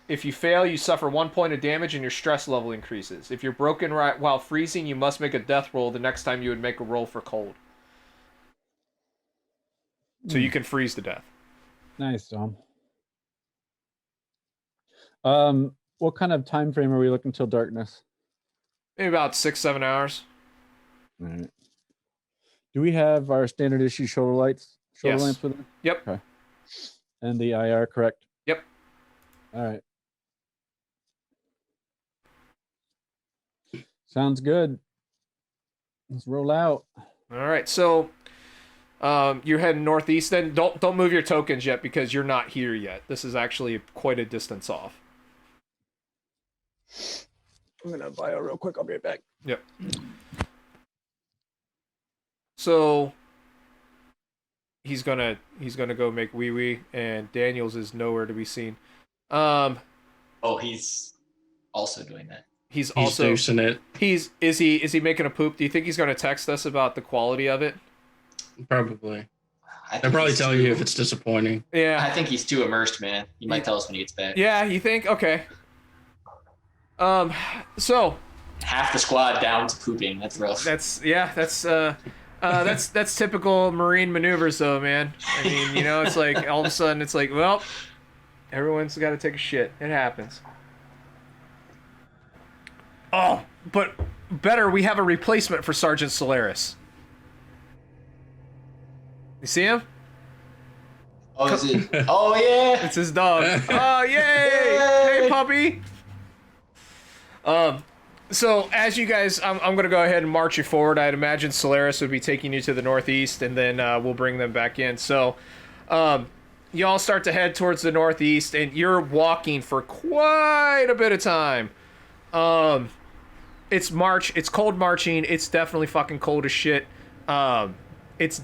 If you fail, you suffer 1 point of damage and your stress level increases. If you're broken while freezing, you must make a death roll the next time you would make a roll for cold. So you can freeze to death. Nice, Dom. What kind of time frame are we looking till darkness? Maybe about 6-7 hours. All right. Do we have our standard issue shoulder lights? Shoulder Yes. lamps with it? Yep. Okay. And the IR, correct? Yep. All right. Sounds good. Let's roll out. All right. So you're heading northeast. Then don't move your tokens yet because you're not here yet. This is actually quite a distance off. I'm gonna bio real quick. I'll be right back. Yep. So he's gonna go make wee wee, and Daniels is nowhere to be seen. Oh, he's also doing that. He's He's also deucing it. is he making a poop? Do you think he's gonna text us about the quality of it? Probably. I They'll think probably he's tell too- you if it's disappointing. Yeah. I think he's too immersed, man. He might tell us when he gets back. Yeah, you think? Okay. So Half the squad down to pooping. That's rough. that's typical Marine maneuvers, though, man. I mean, it's like all of a sudden it's like, well, everyone's got to take a shit. It happens. Oh, but better, we have a replacement for Sergeant Solaris. You see him? Oh, is it? Oh, yeah. It's his dog. Oh, yay! Hey, puppy. So as you guys, I'm going to go ahead and march you forward. I'd imagine Solaris would be taking you to the northeast, and then we'll bring them back in. So y'all start to head towards the northeast, and you're walking for quite a bit of time. It's March. It's cold marching. It's definitely fucking cold as shit. It's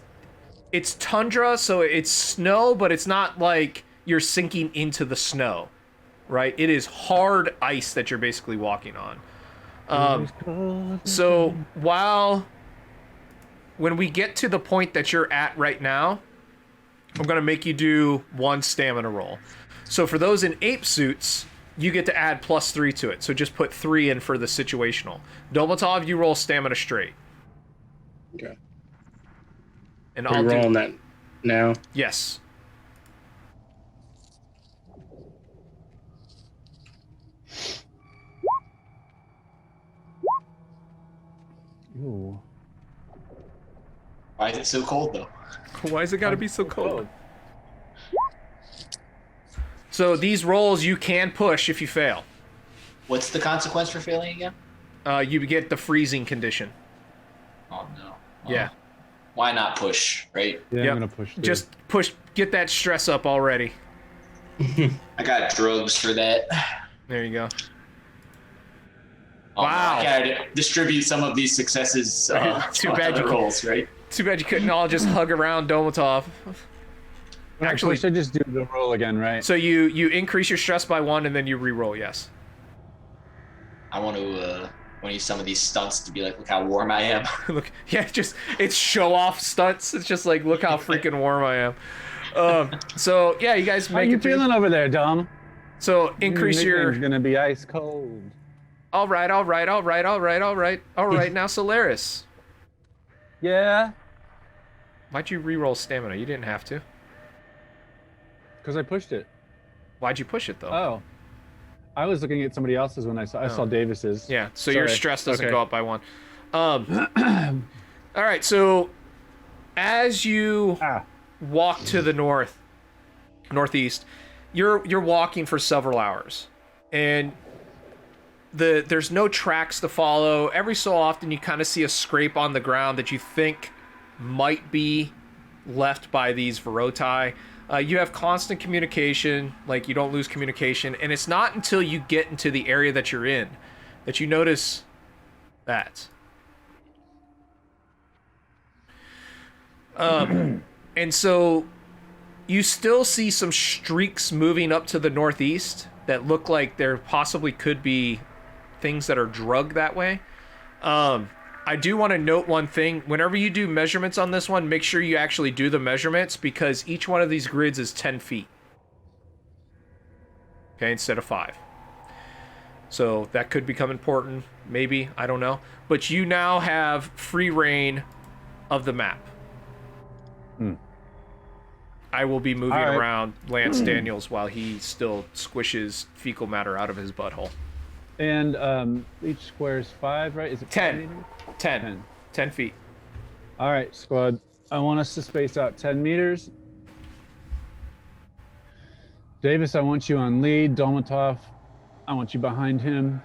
tundra, so it's snow, but it's not like you're sinking into the snow, right? It is hard ice that you're basically walking on. So when we get to the point that you're at right now, I'm going to make you do one stamina roll. So for those in ape suits, you get to add +3 to it. So just put 3 in for the situational. Domatov, you roll stamina straight. Okay. And Are I'll we do... rolling that now? Yes. Ooh. Why is it so cold, though? Why is it got to be so cold? So these rolls you can push if you fail. What's the consequence for failing again? You get the freezing condition. Oh, no. Yeah. Why not push, right? Yeah, Yep. I'm gonna push. Just push. Get that stress up already. I got drugs for that. There you go. Oh, Wow. I gotta distribute some of these successes Too on bad other you rolls, right? Too bad you couldn't all just hug around Domatov. Actually, Actually, should just do the roll again, right? so you increase your stress by 1 and then you re-roll. Yes. I want to use some of these stunts to be like, look how warm I am. Look, yeah, it's show off stunts. It's just like, look how freaking warm I am. So yeah, you guys How make you it through. feeling over there, Dom? So increase your. It's gonna be ice cold. All right. Now Solaris, Yeah, why'd you re-roll stamina? You didn't have to. because I pushed it. Why'd you push it though? Oh, I was looking at somebody else's when I saw Davis's. Yeah, so your Sorry. stress doesn't Okay. go up by 1. All right, so as you walk to the northeast, you're walking for several hours, and there's no tracks to follow. Every so often, you kind of see a scrape on the ground that you think might be left by these Vrotai. You have constant communication, like you don't lose communication, and it's not until you get into the area that you're in that you notice that. And so you still see some streaks moving up to the northeast that look like there possibly could be things that are drugged that way. I do want to note one thing. Whenever you do measurements on this one, make sure you actually do the measurements, because each one of these grids is 10 feet. Okay, instead of 5. So that could become important, maybe, I don't know. But you now have free reign of the map. I will be moving around Lance Daniels while he still squishes fecal matter out of his butthole. And each square is 5, right? Is it 10. 10 feet. All right, squad. I want us to space out 10 meters. Davis, I want you on lead. Dolmatov, I want you behind him.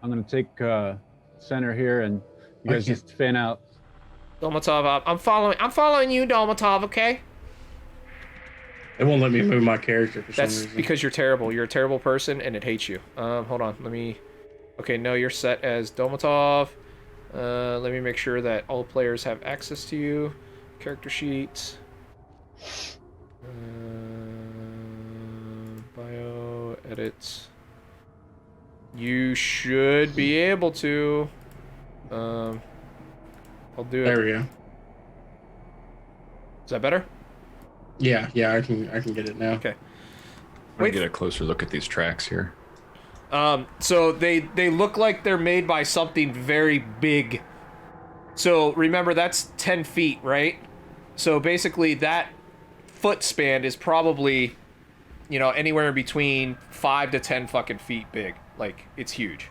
I'm going to take center here, and you guys just fan out. Dolmatov, I'm following you, Dolmatov, okay? It won't let me move my character for some That's reason. because you're terrible. You're a terrible person, and it hates you. Hold on. Let me... Okay, no, you're set as Dolmatov. Let me make sure that all players have access to you. Character sheet. Bio, edit. You should be able to. I'll do it. There we go. Is that better? Yeah, I can get it now. Okay. I'm gonna get a closer look at these tracks here. So they look like they're made by something very big. So remember, that's 10 feet, right? So basically that foot span is probably, anywhere between 5 to 10 fucking feet big. Like, it's huge.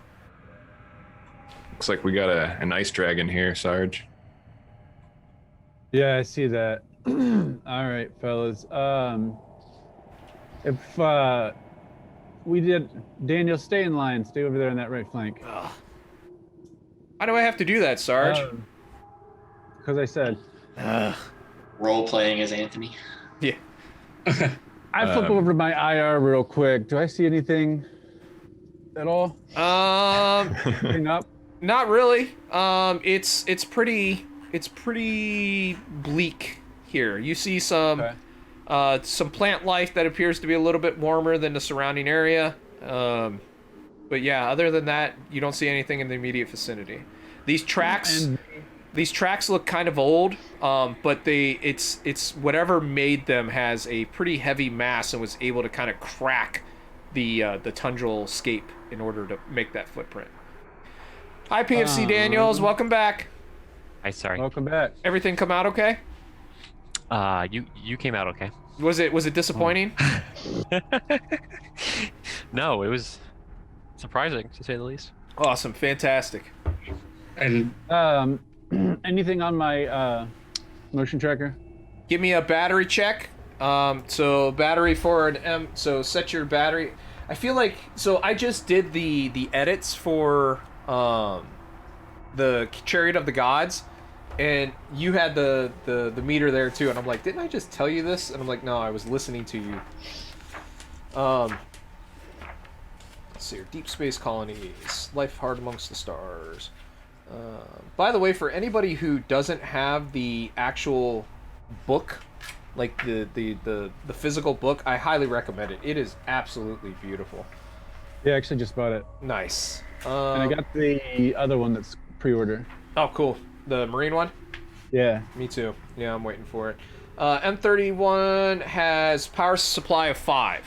Looks like we got an ice dragon here, Sarge. Yeah, I see that. All right, fellas. If we did, Daniel, stay in line. Stay over there on that right flank. Why do I have to do that, Sarge? Because I said. Role playing as Anthony. Yeah. I flip over to my IR real quick. Do I see anything at all? Anything up? Not really. It's pretty bleak here. You see some plant life that appears to be a little bit warmer than the surrounding area. But yeah, other than that, you don't see anything in the immediate vicinity. These tracks look kind of old, but it's whatever made them has a pretty heavy mass and was able to kind of crack the tundral scape in order to make that footprint. Hi, PFC Daniels, welcome back. Hi, sorry. Welcome back. Everything come out okay? You came out okay. Was it disappointing? No, it was surprising to say the least. Awesome, fantastic. And Anything on my motion tracker? Give me a battery check. So battery for an M. So set your battery. I feel like I just did the edits for the Chariot of the Gods, and you had the meter there too. And I'm like, didn't I just tell you this? And I'm like, no, I was listening to you. Let's see here. Deep space colonies. Life hard amongst the stars. By the way, for anybody who doesn't have the actual book, like the physical book, I highly recommend it. It is absolutely beautiful. Yeah, I actually just bought it. Nice. And I got the other one that's pre-order. Oh, cool. The Marine one? Yeah. Me too. Yeah, I'm waiting for it. M31 has power supply of 5.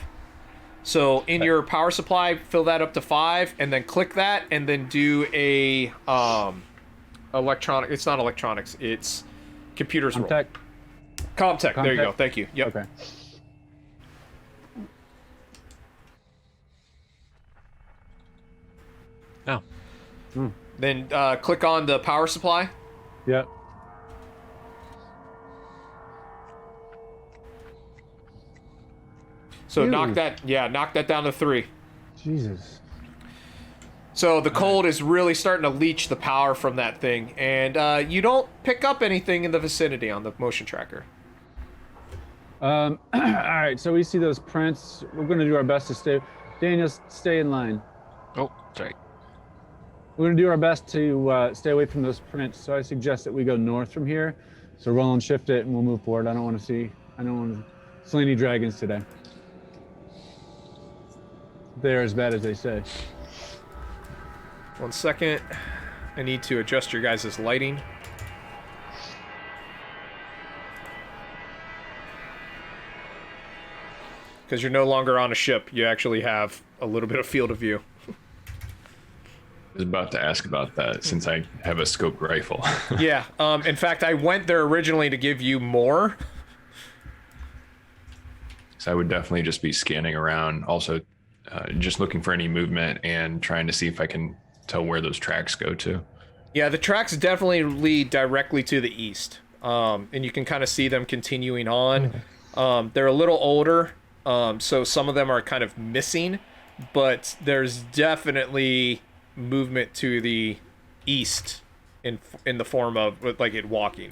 So in your power supply, fill that up to 5, and then click that, and then do a electronic. It's not electronics. It's computers roll. Comtech. There you go. Thank you. Yep. Okay. Oh. Then click on the power supply. Yep. So Ew. knock that down to 3. Jesus. So the cold is really starting to leach the power from that thing, and you don't pick up anything in the vicinity on the motion tracker. All right, so we see those prints. We're going to do our best to stay. Daniel, stay in line. Oh, sorry. We're going to do our best to stay away from those prints. So I suggest that we go north from here. So roll and shift it, and we'll move forward. I don't want to see any dragons today. They're as bad as they say. 1 second. I need to adjust your guys' lighting. Because you're no longer on a ship. You actually have a little bit of field of view. I was about to ask about that since I have a scoped rifle. Yeah. In fact, I went there originally to give you more. So I would definitely just be scanning around, also just looking for any movement and trying to see if I can tell where those tracks go to. Yeah, the tracks definitely lead directly to the east. And you can kind of see them continuing on. They're a little older, so some of them are kind of missing, but there's definitely movement to the east in the form of like it walking.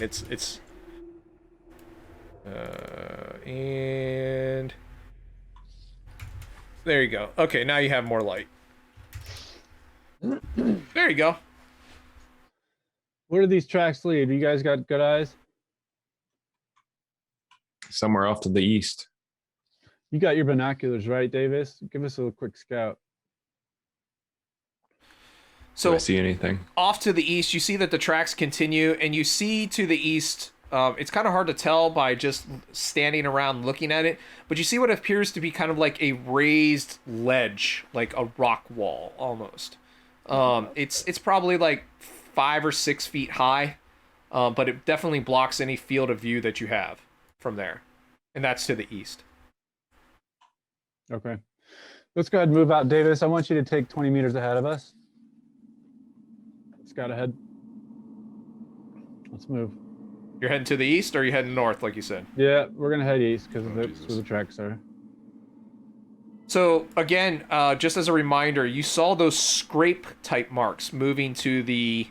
And there you go. Okay, now you have more light. There you go. Where do these tracks lead? You guys got good eyes? Somewhere off to the east. You got your binoculars, right, Davis? Give us a quick scout. So Do I see anything? off to the east, you see that the tracks continue, and you see to the east, it's kind of hard to tell by just standing around looking at it, but you see what appears to be kind of like a raised ledge, like a rock wall almost. It's probably like 5 or 6 feet high, but it definitely blocks any field of view that you have from there, and that's to the east. Okay. Let's go ahead and move out, Davis. I want you to take 20 meters ahead of us. Scout ahead. Let's move. You're heading to the east, or are you heading north, like you said? Yeah, we're gonna head east because that's where the tracks are. So again, just as a reminder, you saw those scrape type marks moving to the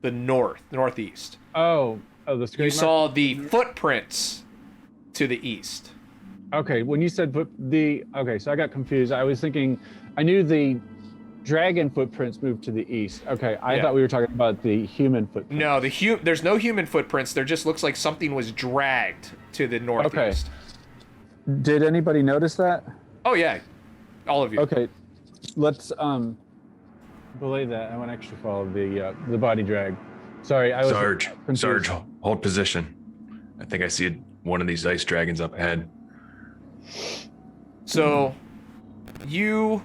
northeast. Oh, the scrape You mark? saw the footprints to the east. Okay, when you said okay, so I got confused. I was thinking, I knew the dragon footprints moved to the east. Okay, I thought we were talking about the human footprints. No, there's no human footprints. There just looks like something was dragged to the northeast. Okay. Did anybody notice that? Oh yeah, all of you. Okay, let's belay that. I want to actually follow the body drag. Sorry, I was confused. Sarge, hold position. I think I see one of these ice dragons up ahead. So you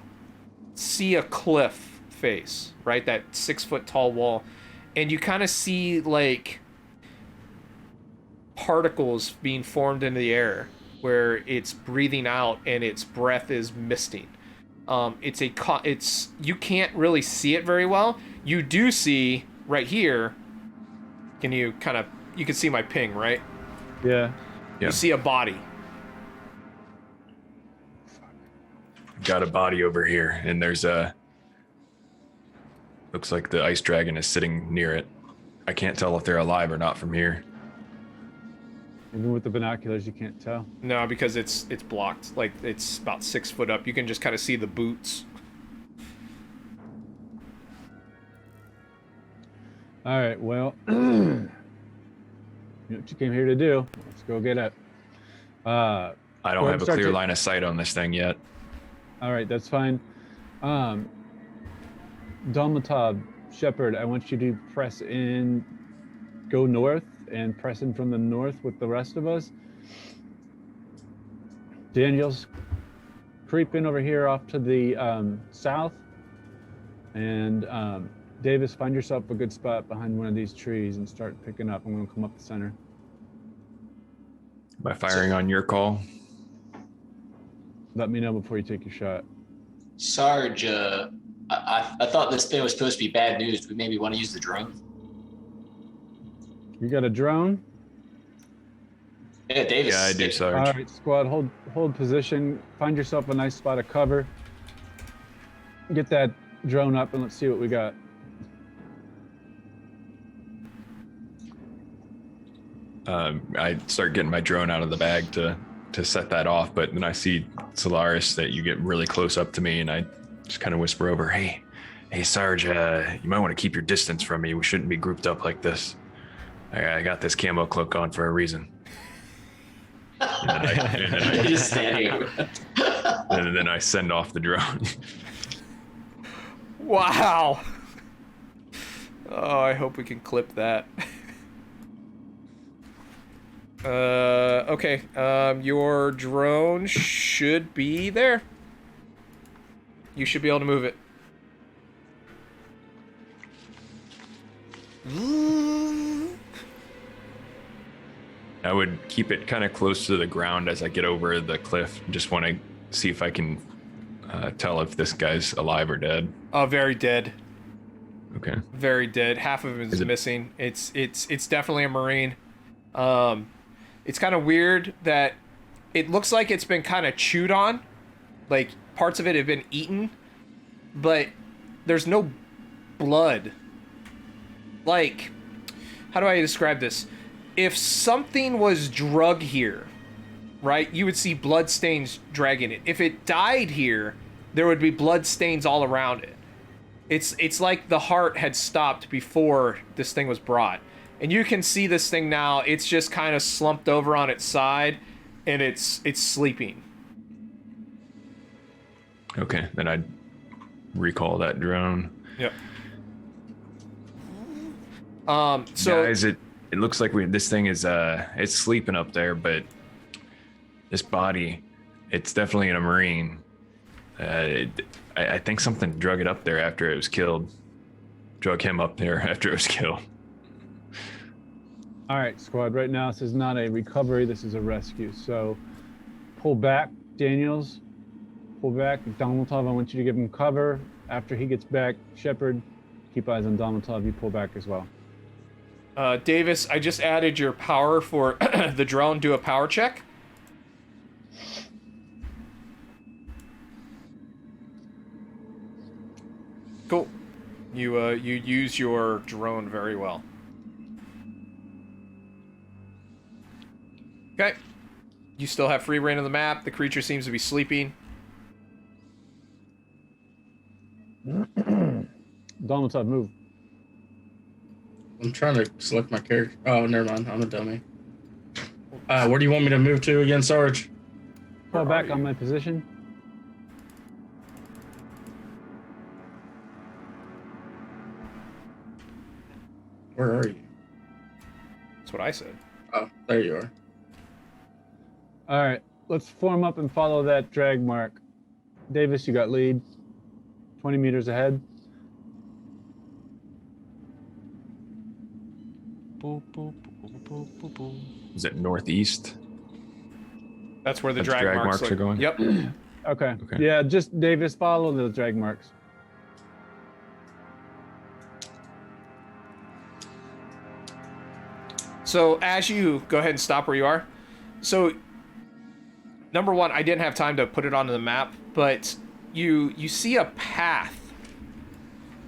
see a cliff face, right? That 6-foot tall wall, and you kind of see like particles being formed into the air where it's breathing out and its breath is misting. It's you can't really see it very well. You do see right here. You can see my ping, right? Yeah. You see a body. Got a body over here, and there's looks like the ice dragon is sitting near it. I can't tell if they're alive or not from here. Even with the binoculars, you can't tell. No, because it's blocked. Like it's about 6 foot up. You can just kind of see the boots. All right. Well, you know what you came here to do. Let's go get it. I don't have a clear line of sight on this thing yet. All right, that's fine. Dalmatov, Shepard, I want you to press in, go north, and press in from the north with the rest of us. Daniel's creep in over here off to the south. And Davis, find yourself a good spot behind one of these trees and start picking up. I'm going to come up the center. By firing on your call. Let me know before you take your shot. Sarge, I thought this thing was supposed to be bad news. Do we maybe want to use the drone? You got a drone? Yeah, Davis. Yeah, I do, All Sarge. right, squad, hold position. Find yourself a nice spot of cover. Get that drone up and let's see what we got. I start getting my drone out of the bag to set that off, but then I see Solaris that you get really close up to me, and I just kind of whisper over, "Hey, Sarge, you might want to keep your distance from me. We shouldn't be grouped up like this. I got this camo cloak on for a reason." Just standing. And then I send off the drone. Wow. Oh, I hope we can clip that. Okay. Your drone should be there. You should be able to move it. I would keep it kind of close to the ground as I get over the cliff. Just want to see if I can tell if this guy's alive or dead. Oh, very dead. Okay. Very dead. Half of him is missing. It's definitely a Marine. It's kind of weird that it looks like it's been kind of chewed on. Like, parts of it have been eaten. But there's no blood. Like, how do I describe this? If something was drug here, right, you would see blood stains dragging it. If it died here, there would be blood stains all around it. It's like the heart had stopped before this thing was brought. And you can see this thing now, it's just kind of slumped over on its side, and it's sleeping. Okay, then I'd recall that drone. Yep. So guys, it looks like this thing is it's sleeping up there, but this body, it's definitely a Marine. I think something drug it up there after it was killed. Drug him up there after it was killed. All right, squad, right now this is not a recovery, this is a rescue. So pull back, Daniels. Pull back. Domontov, I want you to give him cover. After he gets back, Shepard, keep eyes on Domontov. You pull back as well. Davis, I just added your power for the drone. Do a power check. Cool. You use your drone very well. Okay. You still have free reign of the map. The creature seems to be sleeping. Domontov, move. I'm trying to select my character. Oh, never mind. I'm a dummy. Where do you want me to move to again, Sarge? Fall back on my position. Where are you? That's what I said. Oh, there you are. All right, let's form up and follow that drag mark. Davis, you got lead. 20 meters ahead. Is it northeast? That's where the That's drag marks are going? Yep. Okay. Okay. Yeah, just Davis, follow the drag marks. So as you go ahead and stop where you are, so number one, I didn't have time to put it onto the map, but you see a path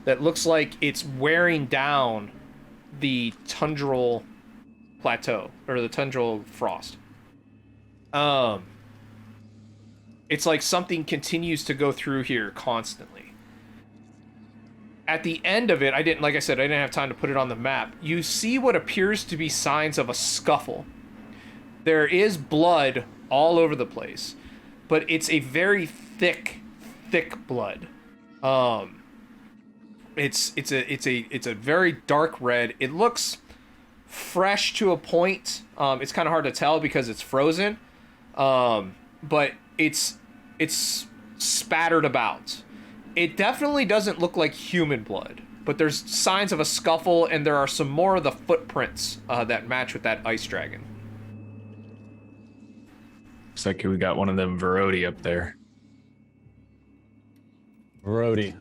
that looks like it's wearing down the tundral plateau or the tundral frost. It's like something continues to go through here constantly. At the end of it, like I said, I didn't have time to put it on the map. You see what appears to be signs of a scuffle. There is blood all over the place, but it's a very thick blood. It's a very dark red. It looks fresh to a point. It's kind of hard to tell because it's frozen. But it's spattered about. It definitely doesn't look like human blood, but there's signs of a scuffle, and there are some more of the footprints that match with that ice dragon. Looks like we got one of them Vrotai up there. Vrotai,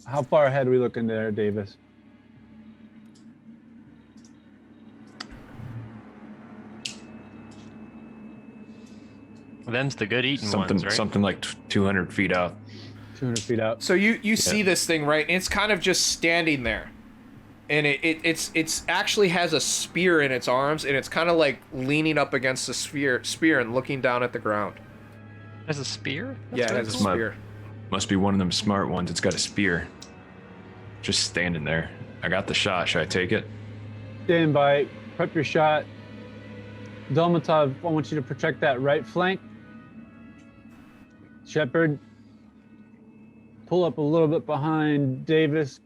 how far ahead are we looking there, Davis? Them's the good eating Something ones, right? something like 200 feet out. 200 feet out. So you see this thing, right? And it's kind of just standing there. And it's actually has a spear in its arms, and it's kind of like leaning up against the spear and looking down at the ground. Has a spear? Yeah, it has a spear. Must be one of them smart ones. It's got a spear. Just standing there. I got the shot. Should I take it? Stand by. Prep your shot. Dolmatov, I want you to protect that right flank. Shepard, pull up a little bit behind Davis.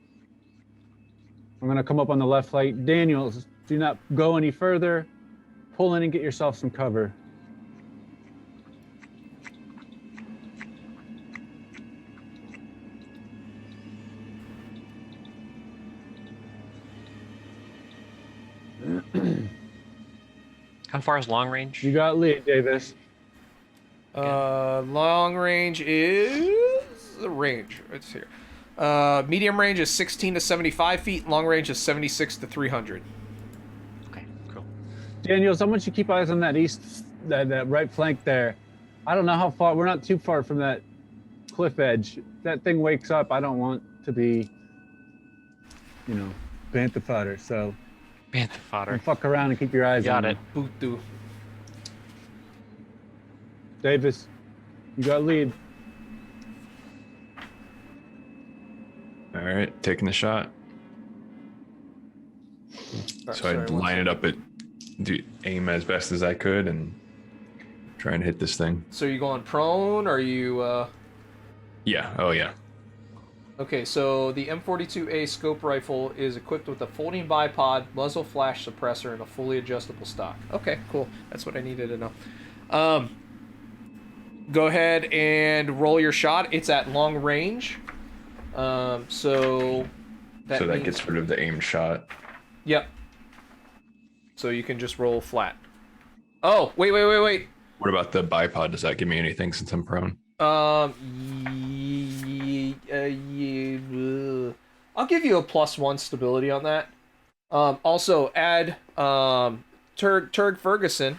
I'm going to come up on the left flank. Daniels, do not go any further. Pull in and get yourself some cover. How far is long range? You got lead, Davis. Long range is the range. It's here. Medium range is 16 to 75 feet. Long range is 76 to 300. Okay, cool. Daniels, I want you to keep eyes on that that right flank there. I don't know how far. We're not too far from that cliff edge. If that thing wakes up, I don't want to be, bantha fodder. So Bantha fodder. fuck around and keep your eyes on Got it. Bootu. Davis, you got lead. All right, taking the shot. So I'd line it up aim as best as I could and try and hit this thing. So you going prone? Or are you? Yeah. Oh yeah. Okay, so the M42A scope rifle is equipped with a folding bipod, muzzle flash suppressor, and a fully adjustable stock. Okay, cool. That's what I needed to know. Go ahead and roll your shot. It's at long range. So that gets rid of the aimed shot. Yep. So you can just roll flat. Oh, wait. What about the bipod? Does that give me anything since I'm prone? I'll give you a +1 stability on that. Also add Turg Ferguson,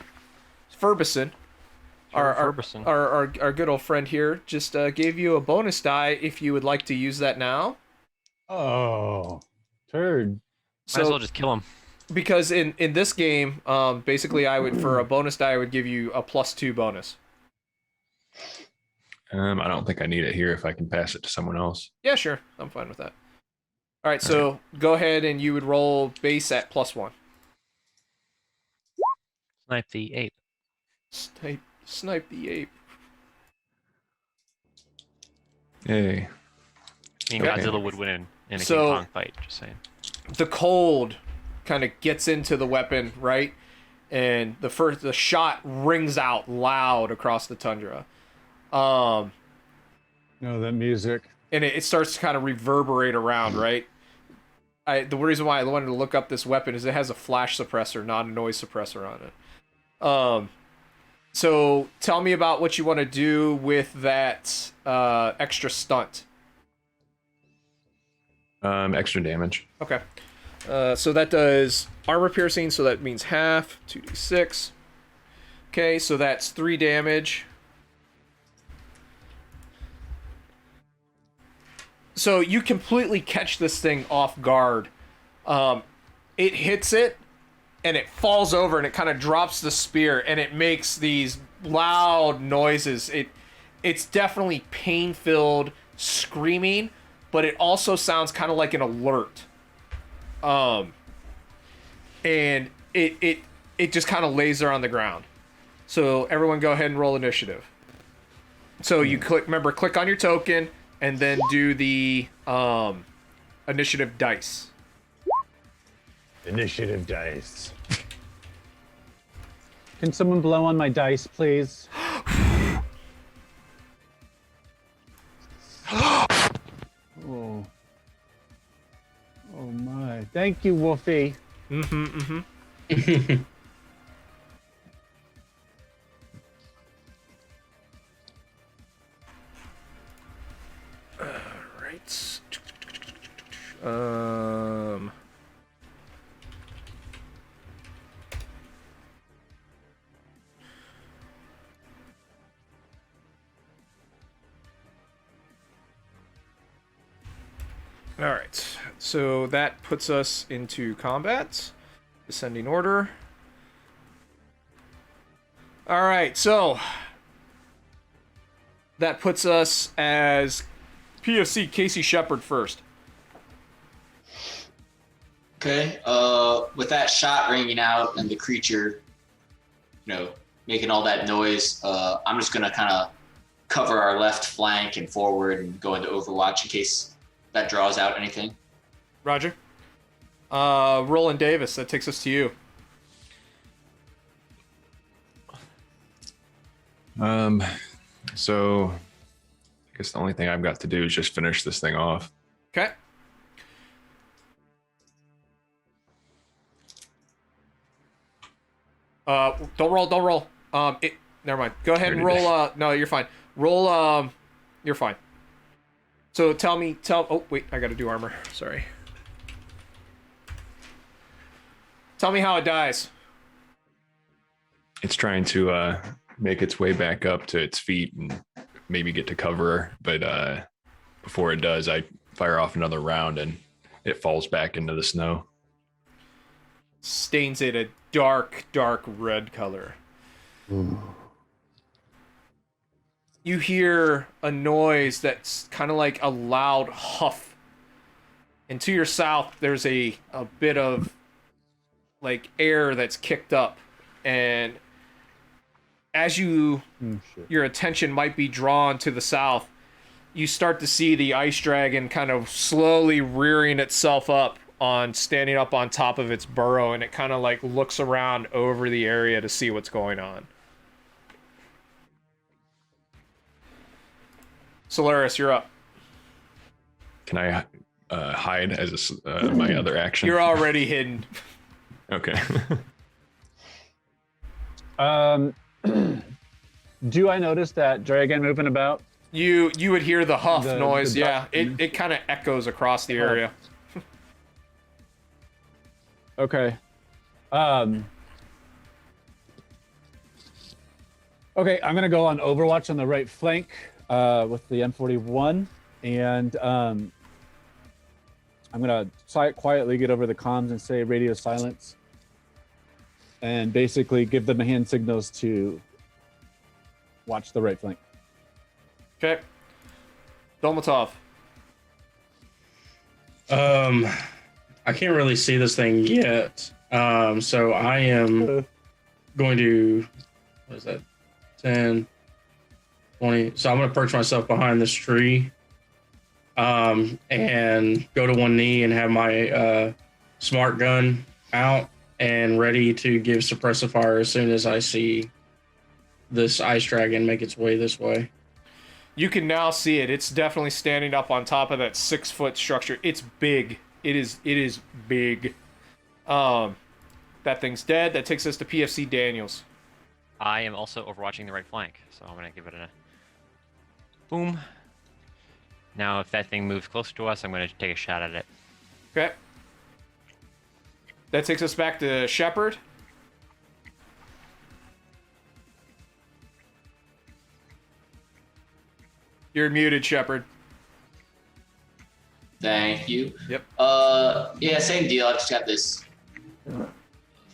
our good old friend here, just gave you a bonus die if you would like to use that now. Oh, turd. Might as well just kill him. Because in this game, basically I would, for a bonus die, I would give you a +2 bonus. I don't think I need it here if I can pass it to someone else. Yeah, sure. I'm fine with that. All right, so go ahead and you would roll base at +1. Snipe the ape. Snipe the ape. Yay. I mean, Okay. Godzilla would win in a So- King Kong fight, just saying. The cold kind of gets into the weapon, right? And the shot rings out loud across the tundra. No, that music. And it starts to kind of reverberate around, right? The reason why I wanted to look up this weapon is it has a flash suppressor, not a noise suppressor on it. So tell me about what you want to do with that extra stunt. Extra damage. Okay. So that does armor piercing, so that means half, 2d6. Okay, so that's 3 damage. So you completely catch this thing off guard. It hits it, and it falls over, and it kind of drops the spear, and it makes these loud noises. It's definitely pain-filled screaming, but it also sounds kind of like an alert. And it just kind of lays there on the ground. So everyone go ahead and roll initiative. So you click on your token, and then do the initiative dice. Initiative dice. Can someone blow on my dice, please? Oh. Oh my. Thank you, Wolfie. right. All right. So that puts us into combat. Descending order. All right. So that puts us as PFC Casey Shepard first. Okay. With that shot ringing out and the creature, making all that noise, I'm just gonna kind of cover our left flank and forward and go into Overwatch in case that draws out anything. Roger. Roland Davis, that takes us to you. So I guess the only thing I've got to do is just finish this thing off. Okay. Don't roll. Never mind. Go ahead and roll. No, you're fine. Roll. You're fine. So oh wait, I gotta do armor. Sorry. Tell me how it dies. It's trying to make its way back up to its feet and maybe get to cover, but before it does, I fire off another round and it falls back into the snow. Stains it a dark red color. Ooh. You hear a noise that's kind of like a loud huff. And to your south, there's a bit of like air that's kicked up. And as your attention might be drawn to the south, you start to see the ice dragon kind of slowly rearing itself up standing up on top of its burrow, and it kind of like looks around over the area to see what's going on. Solaris, you're up. Can I hide as my other action? You're already hidden. Okay. Do I notice that dragon moving about? You would hear the huff The noise, yeah. duck. It kind of echoes across the area. Okay. Okay, I'm gonna go on Overwatch on the right flank with the M41, and I'm gonna quietly get over the comms and say radio silence, and basically give them hand signals to watch the right flank. Okay. Dolmatov. I can't really see this thing yet. So I am going to, what is that? 10, 20. So I'm going to perch myself behind this tree, and go to one knee and have my smart gun out and ready to give suppressive fire as soon as I see this ice dragon make its way this way. You can now see it. It's definitely standing up on top of that 6-foot structure. It's big. It is big. That thing's dead. That takes us to PFC Daniels. I am also overwatching the right flank, so I'm gonna give it a boom. Now, if that thing moves closer to us, I'm gonna take a shot at it. Okay. That takes us back to Shepard. You're muted, Shepard. Thank you. Yep. Yeah, same deal. I just got this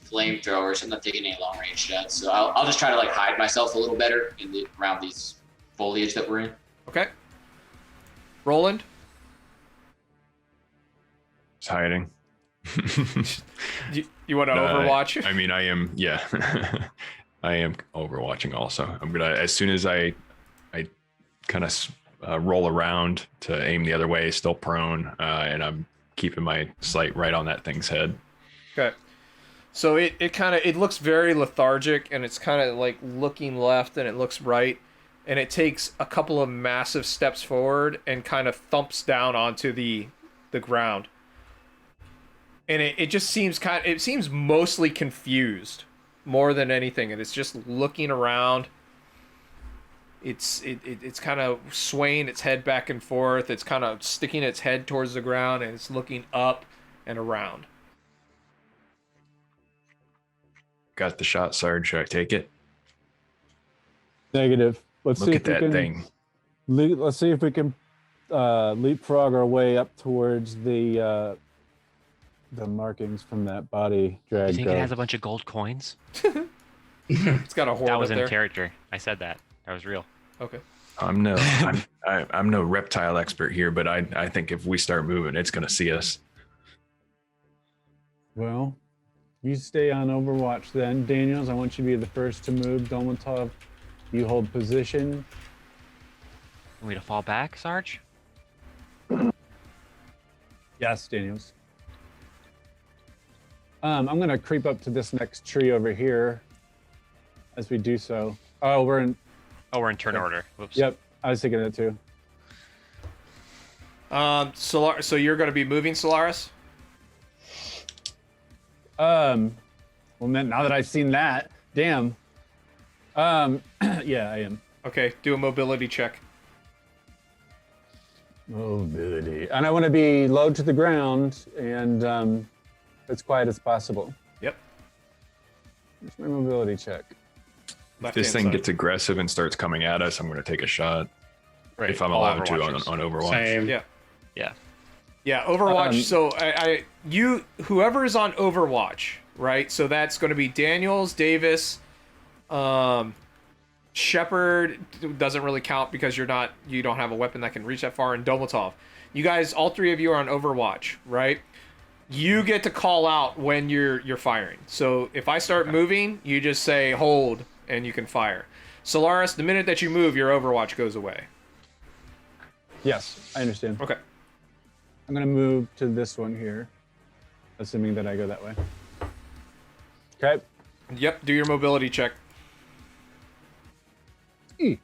flamethrower, so I'm not taking any long range shots. So I'll just try to like hide myself a little better around these foliage that we're in. Okay. Roland. It's hiding. You want to Overwatch? I mean, I am. Yeah, I am overwatching. Also, I'm gonna as soon as I kind of roll around to aim the other way, still prone, and I'm keeping my sight right on that thing's head. Okay. So it looks very lethargic, and it's kind of like looking left and it looks right, and it takes a couple of massive steps forward and kind of thumps down onto the ground. And it just seems it seems mostly confused more than anything, and it's just looking around. It's kind of swaying its head back and forth. It's kind of sticking its head towards the ground, and it's looking up and around. Got the shot, Sarge. Should I take it? Negative. Let's Look see at if we that can. thing. Let's see if we can leapfrog our way up towards the markings from that body drag. You think it has a bunch of gold coins? It's got a horde That was up in there. character. I said that. That was real. Okay. I'm no reptile expert here, but I think if we start moving, it's gonna see us. Well, you stay on Overwatch then. Daniels, I want you to be the first to move. Dolmatov, you hold position. Want me to fall back, Sarge? Yes, Daniels. I'm gonna creep up to this next tree over here as we do so. Oh, we're in. Oh, we're in turn order. Whoops. Yep, I was thinking that too. So you're going to be moving, Solaris? Well, man, now that I've seen that, damn. Yeah, I am. Okay, do a mobility check. Mobility. And I want to be low to the ground and as quiet as possible. Yep. Here's my mobility check. If this thing gets aggressive and starts coming at us, I'm gonna take a shot. Right. If I'm allowed to on Overwatch. Same. Yeah. Yeah. Yeah, Overwatch. So whoever is on Overwatch, right? So that's going to be Daniels, Davis, Shepard doesn't really count because you don't have a weapon that can reach that far, and Domotov. You guys, all three of you are on Overwatch, right? You get to call out when you're firing. So if I start moving, you just say hold and you can fire. Solaris, the minute that you move, your Overwatch goes away. Yes, I understand. Okay. I'm going to move to this one here, assuming that I go that way. Okay. Yep, do your mobility check. E.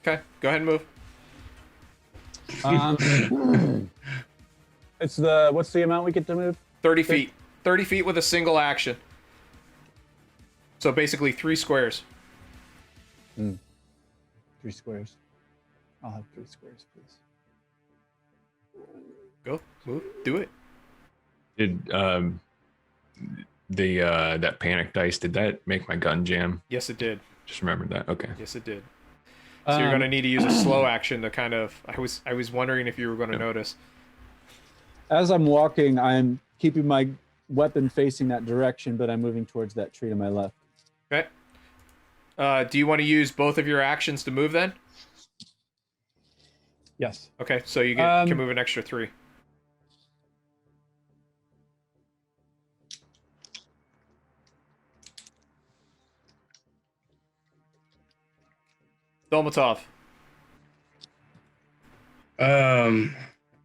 Okay, go ahead and move. What's the amount we get to move? 30 feet. 30 feet with a single action. So basically 3 squares. 3 squares. I'll have 3 squares, please. Go, move, do it. Did that panic dice, did that make my gun jam? Yes, it did. Just remembered that. Okay. Yes, it did. So you're going to need to use a slow action to kind of... I was wondering if you were going to notice. As I'm walking, I'm keeping my weapon facing that direction, but I'm moving towards that tree to my left. Okay. Do you want to use both of your actions to move then? Yes. Okay, so you can move an extra 3. Dolmatov.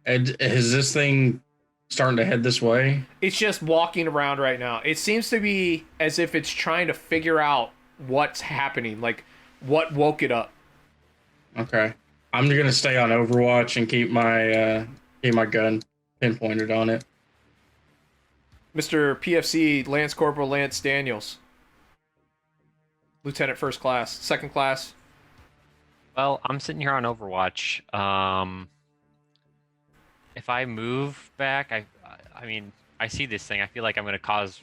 Is this thing starting to head this way? It's just walking around right now. It seems to be as if it's trying to figure out what's happening, like what woke it up. Okay. I'm gonna stay on Overwatch and keep my gun pinpointed on it. Mr. PFC Lance Corporal Lance Daniels. Lieutenant First Class, Second Class. Well, I'm sitting here on Overwatch. If I move back, I mean, I see this thing. I feel like I'm going to cause...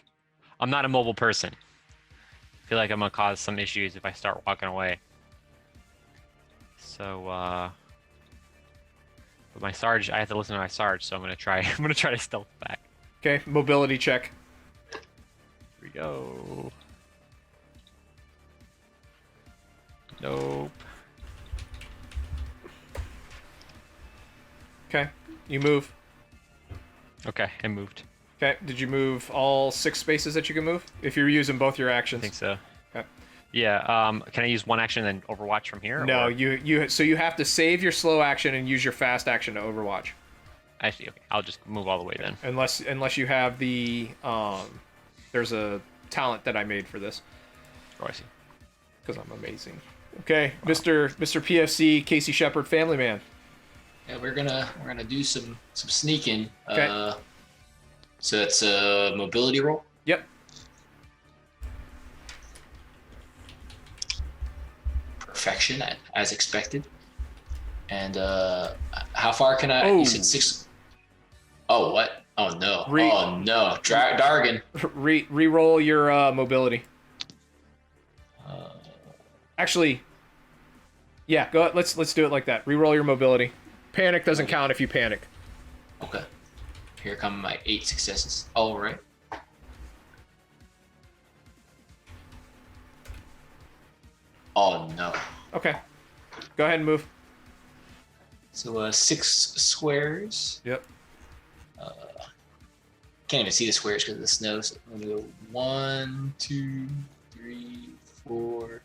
I'm not a mobile person. I feel like I'm going to cause some issues if I start walking away. So, but my Sarge, I have to listen to my Sarge, so I'm going to try... I'm going to try to stealth back. Okay, mobility check. Here we go. Nope. Okay, you move. Okay, I moved. Okay, did you move all 6 spaces that you can move? If you're using both your I actions. think so. Okay. Yeah, can I use one action and then Overwatch from here? No, or... you have to save your slow action and use your fast action to Overwatch. Actually, okay, I'll just move all the way then. Unless you have the there's a talent that I made for this. Oh, I see. Because I'm amazing. Okay, wow. Mr. PFC Casey Shepard, family man. Yeah, we're gonna do some sneaking. Okay. So it's a mobility roll. Yep. Perfection, as expected. And how far can I? Oh. You said 6. Oh, what? Oh no! Oh no! Dargan. Re-roll your mobility. Actually, yeah. Go. Let's do it like that. Re-roll your mobility. Panic doesn't count if you panic. Okay. Here come my 8 successes. All right. Oh no. Okay. Go ahead and move. So 6 squares. Yep. Can't even see the squares because of the snow. So I'm gonna go 1, 2, 3, 4,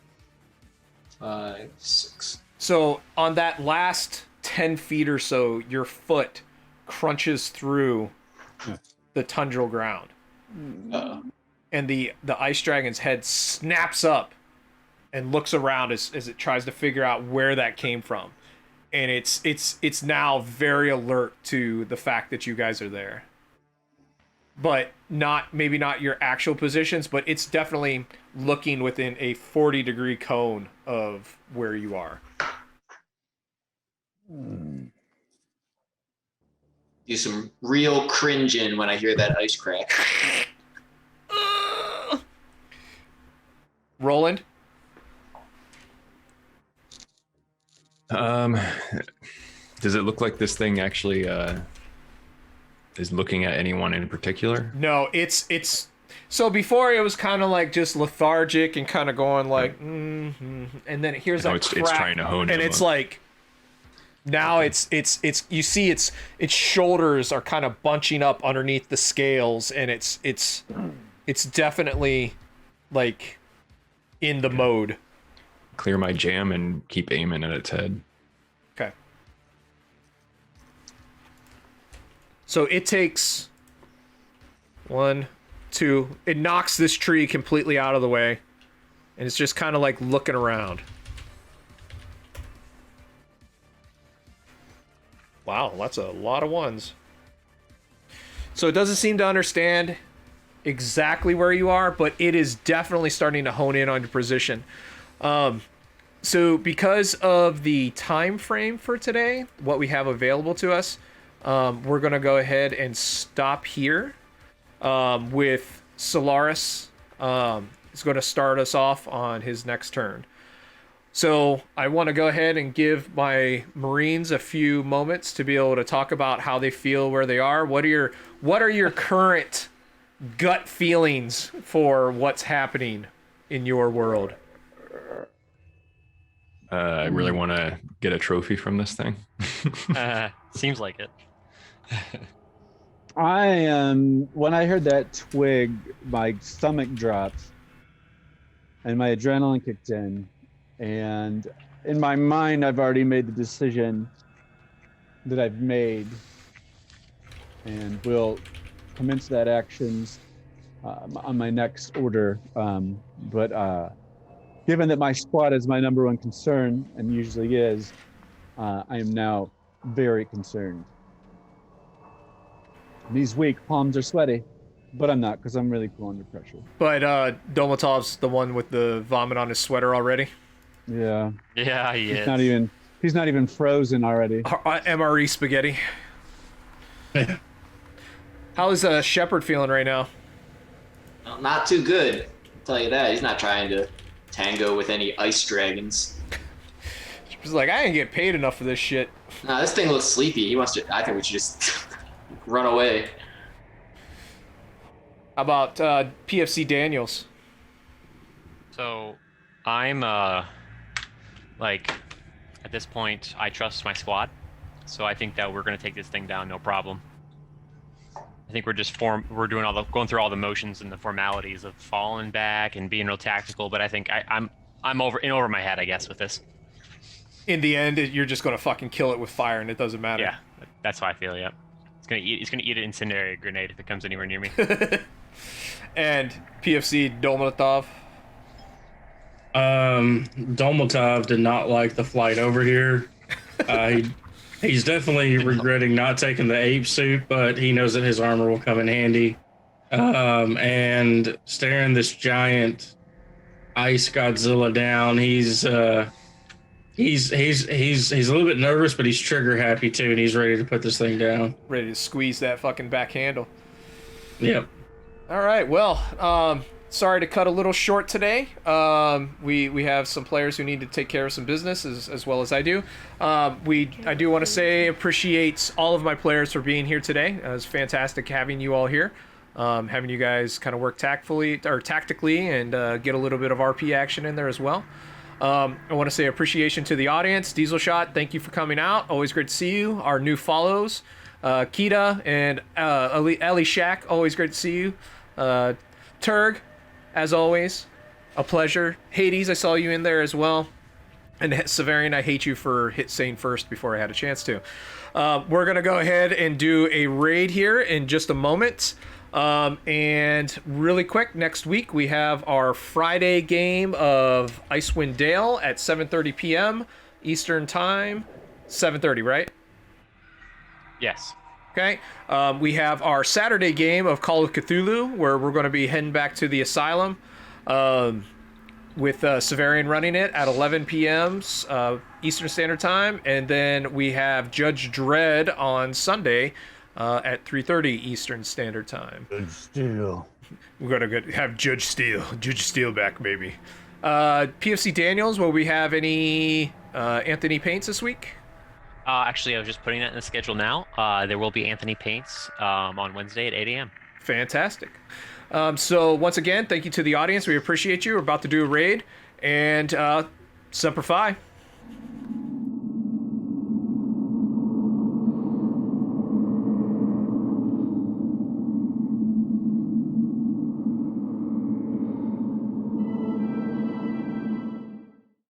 5, 6. So on that last 10 feet or so, your foot crunches through the tundral ground. Uh-oh. And the ice dragon's head snaps up and looks around as it tries to figure out where that came from. And it's now very alert to the fact that you guys are there. But maybe not your actual positions, but it's definitely looking within a 40-degree cone of where you are. Do some real cringing when I hear that ice crack. Roland? Does it look like this thing actually is looking at anyone in particular? No, it's so before it was kind of like just lethargic and kind of going like, and then it hears that It's crack, trying to hone and in it's on- like now it's you see its shoulders are kind of bunching up underneath the scales, and it's definitely like in the mode. Clear my jam and keep aiming at its head. Okay. So it takes 1, 2. It knocks this tree completely out of the way, and it's just kind of like looking around. Wow, that's a lot of ones. So it doesn't seem to understand exactly where you are, but it is definitely starting to hone in on your position. So because of the time frame for today, what we have available to us, we're going to go ahead and stop here with Solaris. Is going to start us off on his next turn. So I want to go ahead and give my Marines a few moments to be able to talk about how they feel where they are. What are your current gut feelings for what's happening in your world? I really want to get a trophy from this thing. Seems like it. When I heard that twig, my stomach dropped and my adrenaline kicked in. And in my mind, I've already made the decision that I've made, and will commence that actions on my next order. But given that my squad is my number one concern, and usually is, I am now very concerned. These weak palms are sweaty, but I'm not, because I'm really cool under pressure. But Domotov's the one with the vomit on his sweater already. Yeah. Yeah, he is. He's not even frozen already. MRE spaghetti. How is Shepard feeling right now? Well, not too good. I'll tell you that. He's not trying to tango with any ice dragons. He's like, I didn't get paid enough for this shit. Nah, this thing looks sleepy. He wants to. I think we should just run away. How about PFC Daniels? So I'm like at this point I trust my squad. So I think that we're gonna take this thing down, no problem. I think we're just we're doing going through all the motions and the formalities of falling back and being real tactical, but I think I'm over my head, I guess, with this. In the end, you're just gonna fucking kill it with fire, and it doesn't matter. Yeah, that's how I feel. Yeah, it's gonna eat an incendiary grenade if it comes anywhere near me. And PFC Dolmatov. Dolmatov did not like the flight over here. He He's definitely regretting not taking the ape suit, but he knows that his armor will come in handy. And staring this giant ice Godzilla down, he's a little bit nervous, but he's trigger happy too, and he's ready to put this thing down. Ready to squeeze that fucking back handle. Yep. All right. Well, sorry to cut a little short today. We have some players who need to take care of some business as well as I do. I do want to say appreciate all of my players for being here today. It was fantastic having you all here. Having you guys kind of work tactically and get a little bit of RP action in there as well. I want to say appreciation to the audience. Diesel Shot, thank you for coming out. Always great to see you. Our new follows, Kita and Ali Shack, always great to see you. Turg, as always, a pleasure. Hades, I saw you in there as well. And Severian, I hate you for saying first before I had a chance to. We're going to go ahead and do a raid here in just a moment. And really quick, next week we have our Friday game of Icewind Dale at 7:30 p.m. Eastern Time. 7:30, right? Yes. Okay. We have our Saturday game of Call of Cthulhu, where we're going to be heading back to the Asylum with Severian running it at 11 p.m. Eastern Standard Time. And then we have Judge Dredd on Sunday at 3:30 Eastern Standard Time. Judge Steel. We're going to have Judge Steel back, maybe. PFC Daniels, will we have any Anthony Paints this week? Actually, I was just putting that in the schedule now. There will be Anthony Paints on Wednesday at 8 a.m. Fantastic. So once again, thank you to the audience. We appreciate you. We're about to do a raid. And Semper Fi.